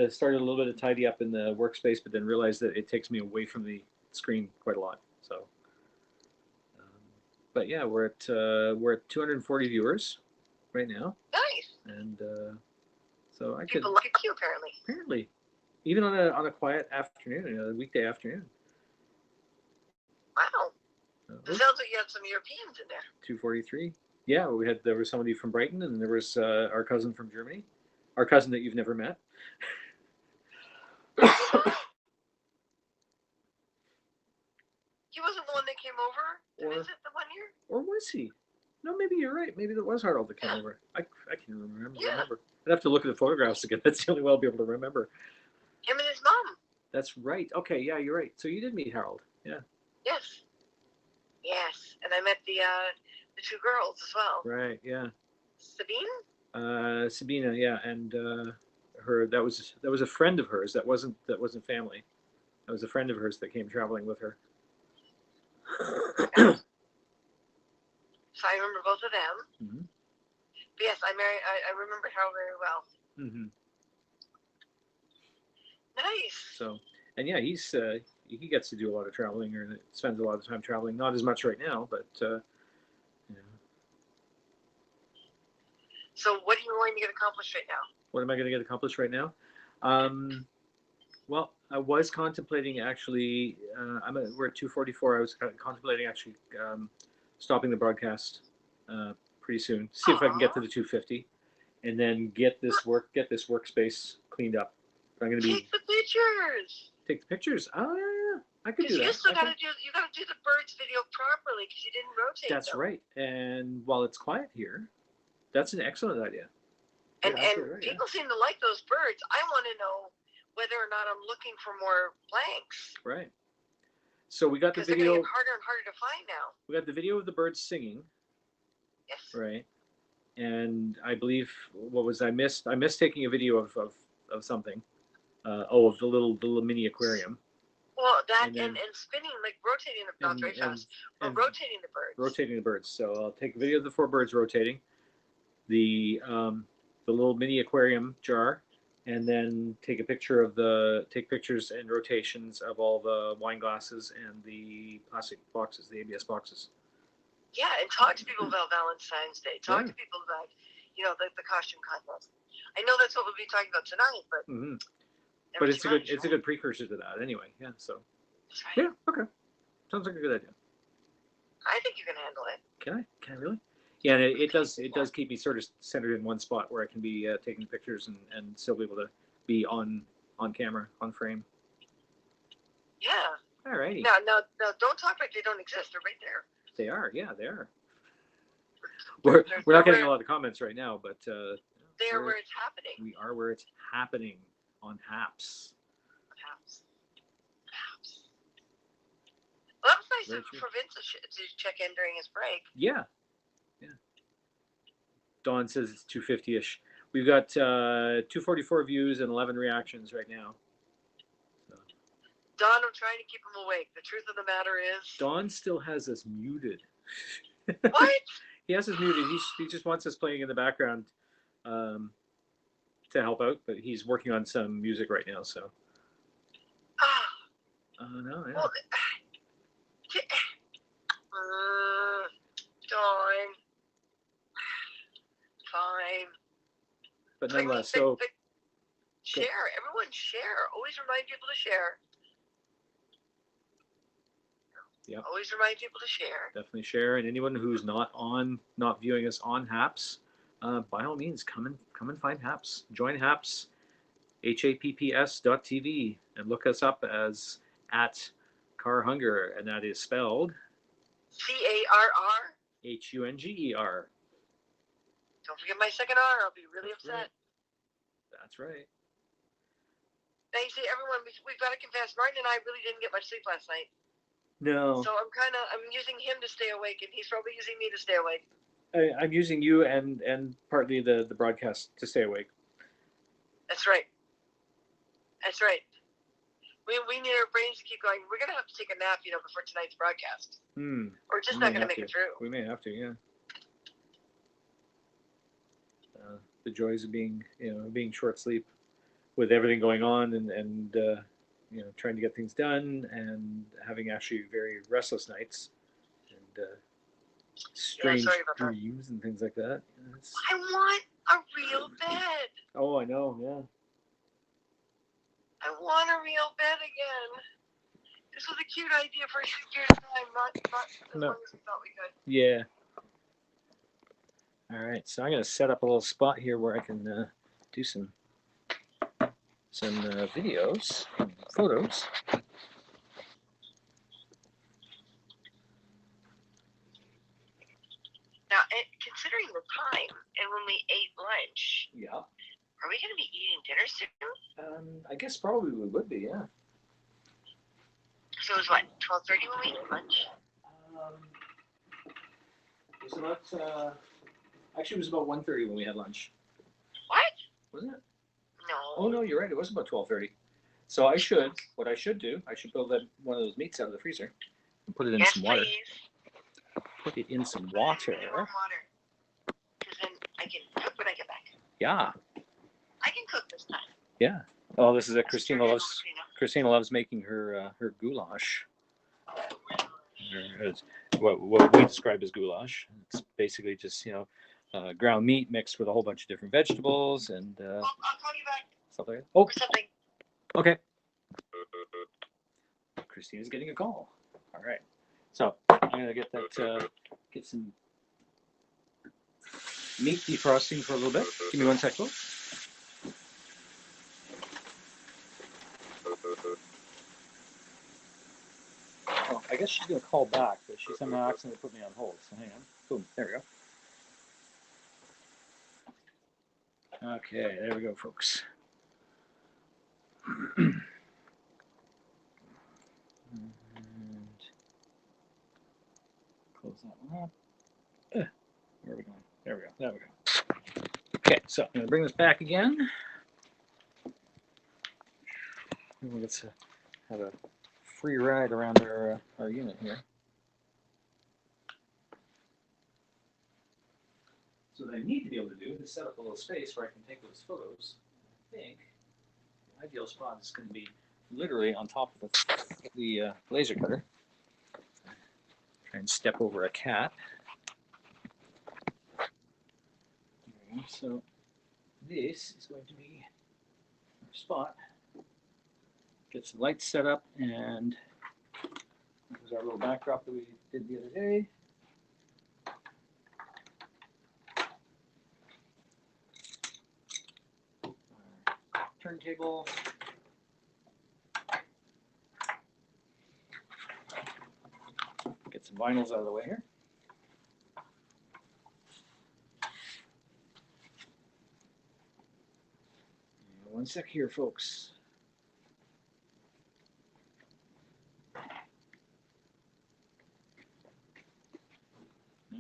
of tidy up in the workspace, but then realized that it takes me away from the screen quite a lot. So, but yeah, we're at 240 viewers right now. Nice. And so I people could like you apparently even on a quiet afternoon, a weekday afternoon. Wow. It sounds like you had some Europeans in there. 243. Yeah, there was somebody from Brighton, and there was our cousin from Germany, our cousin that you've never met. He wasn't the one that came over to visit the one year? Or was he? No, maybe you're right. Maybe that was Harold that came over. I can't remember. Yeah. I'd have to look at the photographs again. That's the only way I'll be able to remember. Him and his mom. That's right. Okay, yeah, you're right. So you did meet Harold. Yeah. Yes. Yes, and I met the 2 girls as well. Right. Yeah. Sabine. Sabina. Yeah, and her. That was a friend of hers. That wasn't family. That was a friend of hers that came traveling with her. So I remember both of them. Mm-hmm. But yes, I remember Harold very well. Mm-hmm. Nice. So, and yeah, he gets to do a lot of traveling, or spends a lot of time traveling. Not as much right now, but So what are you going to get accomplished right now? What am I going to get accomplished right now? Well, I was contemplating actually. We're at 244. I was contemplating actually stopping the broadcast pretty soon. See if I can get to the 250, and then get this workspace cleaned up. I'm going to take the pictures. Take the pictures. Oh yeah, I could do that. You still got to do the birds video properly because you didn't rotate. That's right. And while it's quiet here, that's an excellent idea. And people seem to like those birds. I want to know whether or not I'm looking for more blanks. Right. So we got the video. They're going to get harder and harder to find now. We got the video of the birds singing. Yes. Right. And I believe I missed taking a video of something. Of the little mini aquarium. Well, that and spinning, like rotating the not very fast, but rotating the birds. Rotating the birds. So I'll take a video of the 4 birds rotating, the little mini aquarium jar, and then take pictures and rotations of all the wine glasses and the plastic boxes, the ABS boxes. Yeah, and talk to people about Valentine's Day. Talk to people about, the costume contest. I know that's what we'll be talking about tonight, but. Mm-hmm. But it's a good precursor to that anyway. Yeah. So. That's right. Yeah. Okay. Sounds like a good idea. I think you can handle it. Can I really? Yeah, and it does keep me sort of centered in one spot where I can be taking pictures and still be able to be on camera, on frame. Yeah. All righty. No, don't talk like they don't exist. They're right there. They are. Yeah, they are. We're not getting a lot of comments right now, but they are where it's happening. We are where it's happening on HAPS. Well, that was nice for Vince to check in during his break. Yeah. Dawn says it's 250-ish. We've got 244 views and 11 reactions right now. So. Don, I'm trying to keep him awake. The truth of the matter is, Don still has us muted. what? He has us muted. He just wants us playing in the background to help out, but he's working on some music right now. So. No, yeah. Well, Dawn. Fine. But nonetheless, so but share. Everyone share. Always remind people to share. Yep. Always remind people to share. Definitely share. And anyone who's not viewing us on Haps, by all means, come and find Haps. Join Haps, HAPPS.tv, and look us up as at Car Hunger, and that is spelled CARR. HUNGER. Don't forget my second R. I'll be really upset. That's right. Now you see, everyone, we've got to confess. Martin and I really didn't get much sleep last night. No. So I'm using him to stay awake, and he's probably using me to stay awake. I'm using you and partly the broadcast to stay awake. That's right. That's right. We need our brains to keep going. We're gonna have to take a nap, before tonight's broadcast. We're just not gonna make it through. We may have to, yeah. The joys of being short sleep, with everything going on, and trying to get things done, and having actually very restless nights, and strange dreams and things like that. I want a real bed. Oh, I know, yeah. I want a real bed again. This was a cute idea for a short period of time, not as long as we thought we could. Yeah. All right, so I'm going to set up a little spot here where I can do some videos, photos. Now, considering the time and when we ate lunch, Yeah. are we going to be eating dinner soon? I guess probably we would be, yeah. So it was what, 12:30 when we ate lunch? Was it about? Actually, it was about 1:30 when we had lunch. What? Wasn't it? No. Oh no, you're right. It was about 12:30. So what I should do, I should build one of those meats out of the freezer and put it in some water. Please. Put it in some water. Because then I can cook when I get back. Yeah. I can cook this time. Yeah. Oh, this is it. Christina loves making her goulash. What we describe as goulash. It's basically just ground meat mixed with a whole bunch of different vegetables and I'll call you back. stuff like that. Oh, or something. Okay. Christina's getting a call. All right. So I'm gonna get some meat defrosting for a little bit. Give me 1 sec, folks. Oh, I guess she's gonna call back, but she somehow accidentally put me on hold. So hang on. Boom. There we go. Okay, there we go, folks. And close that one up. Where are we going? There we go. There we go. Okay, so I'm going to bring this back again. Let's have a free ride around our unit here. So what I need to be able to do is set up a little space where I can take those photos. I think the ideal spot is going to be literally on top of the laser cutter. Try and step over a cat. There we go. So this is going to be our spot. Get some lights set up, and there's our little backdrop that we did the other day. Our turntable. Get some vinyls out of the way here. One sec here, folks.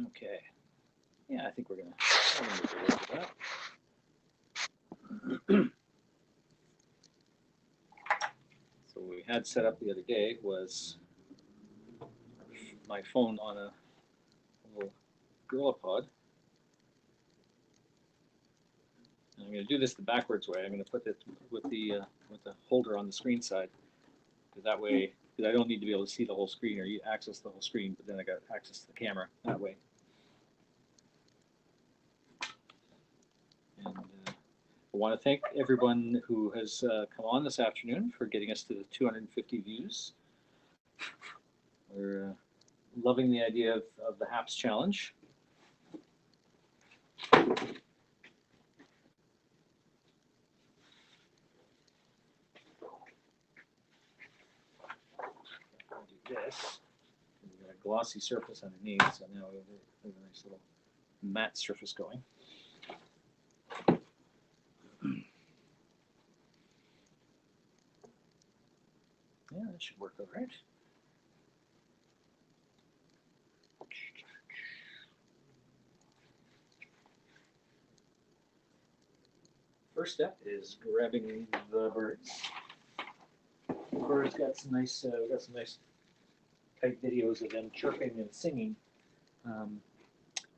Okay. Yeah, I think we're gonna move a little bit of that. So what we had set up the other day was my phone on a little Gorilla Pod. And I'm going to do this the backwards way. I'm going to put it with the holder on the screen side. That way, because I don't need to be able to see the whole screen or access the whole screen, but then I got access to the camera that way. And I want to thank everyone who has come on this afternoon for getting us to the 250 views. We're loving the idea of the HAPS challenge. Do this. We've got a glossy surface underneath, so now we have a nice little matte surface going. Yeah, that should work all right. First step is grabbing the birds. The birds got some nice, tight videos of them chirping and singing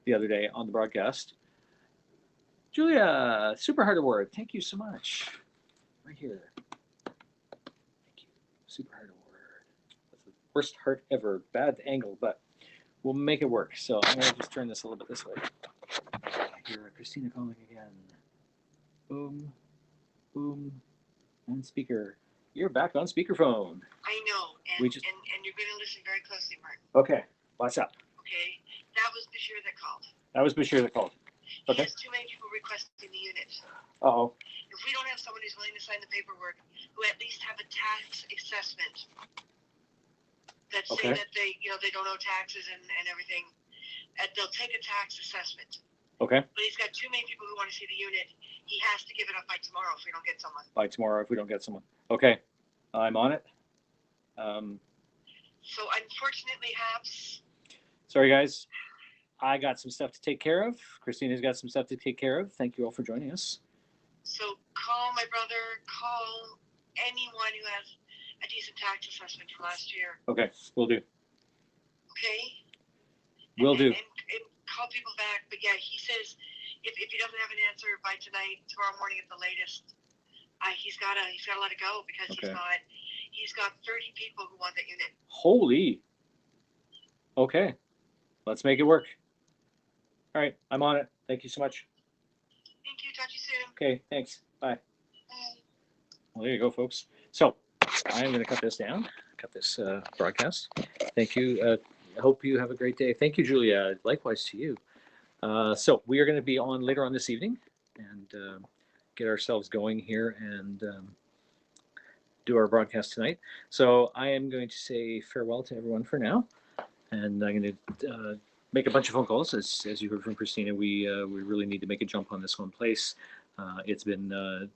the other day on the broadcast. Julia, Super Heart Award. Thank you so much. Right here. Thank you. Super Heart Award. That's the worst heart ever. Bad angle, but we'll make it work. So I'm going to just turn this a little bit this way. Here, Christina calling again. Boom, boom, and speaker. You're back on speakerphone. I know, and you're going to listen very closely, Martin. Okay, what's up? Okay, that was Bashir that called. That was Bashir that called. Okay. He has too many people requesting the unit. Uh-oh. If we don't have someone who's willing to sign the paperwork, who at least have a tax assessment that say that they don't owe taxes and everything, they'll take a tax assessment. Okay. But he's got too many people who want to see the unit. He has to give it up by tomorrow if we don't get someone. By tomorrow if we don't get someone. Okay, I'm on it. So unfortunately, HAPS. Sorry, guys. I got some stuff to take care of. Christina's got some stuff to take care of. Thank you all for joining us. So call my brother. Call anyone who has a decent tax assessment from last year. Okay, we'll do. Okay. Will do. And call people back. But yeah, he says if he doesn't have an answer by tonight, tomorrow morning at the latest, he's gotta let it go because he's got 30 people who want that unit. Holy. Okay, let's make it work. All right, I'm on it. Thank you so much. Thank you. Talk to you soon. Okay, thanks. Bye. Bye. Well, there you go, folks. So I'm going to cut this down, cut this broadcast. Thank you. I hope you have a great day. Thank you, Julia. Likewise to you. So we are going to be on later on this evening and get ourselves going here and do our broadcast tonight. So I am going to say farewell to everyone for now. And I'm going to make a bunch of phone calls. As you heard from Christina, we really need to make a jump on this one place. It's been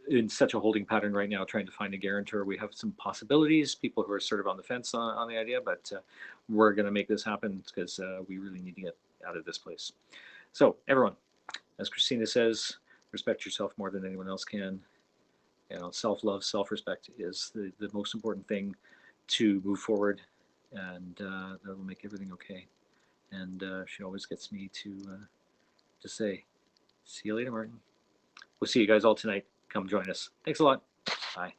in such a holding pattern right now, trying to find a guarantor. We have some possibilities, people who are sort of on the fence on the idea, but we're going to make this happen because we really need to get out of this place. So everyone, as Christina says, respect yourself more than anyone else can. You know, self-love, self-respect is the most important thing to move forward, and that will make everything okay. And she always gets me to say, see you later, Martin. We'll see you guys all tonight. Come join us. Thanks a lot. Bye.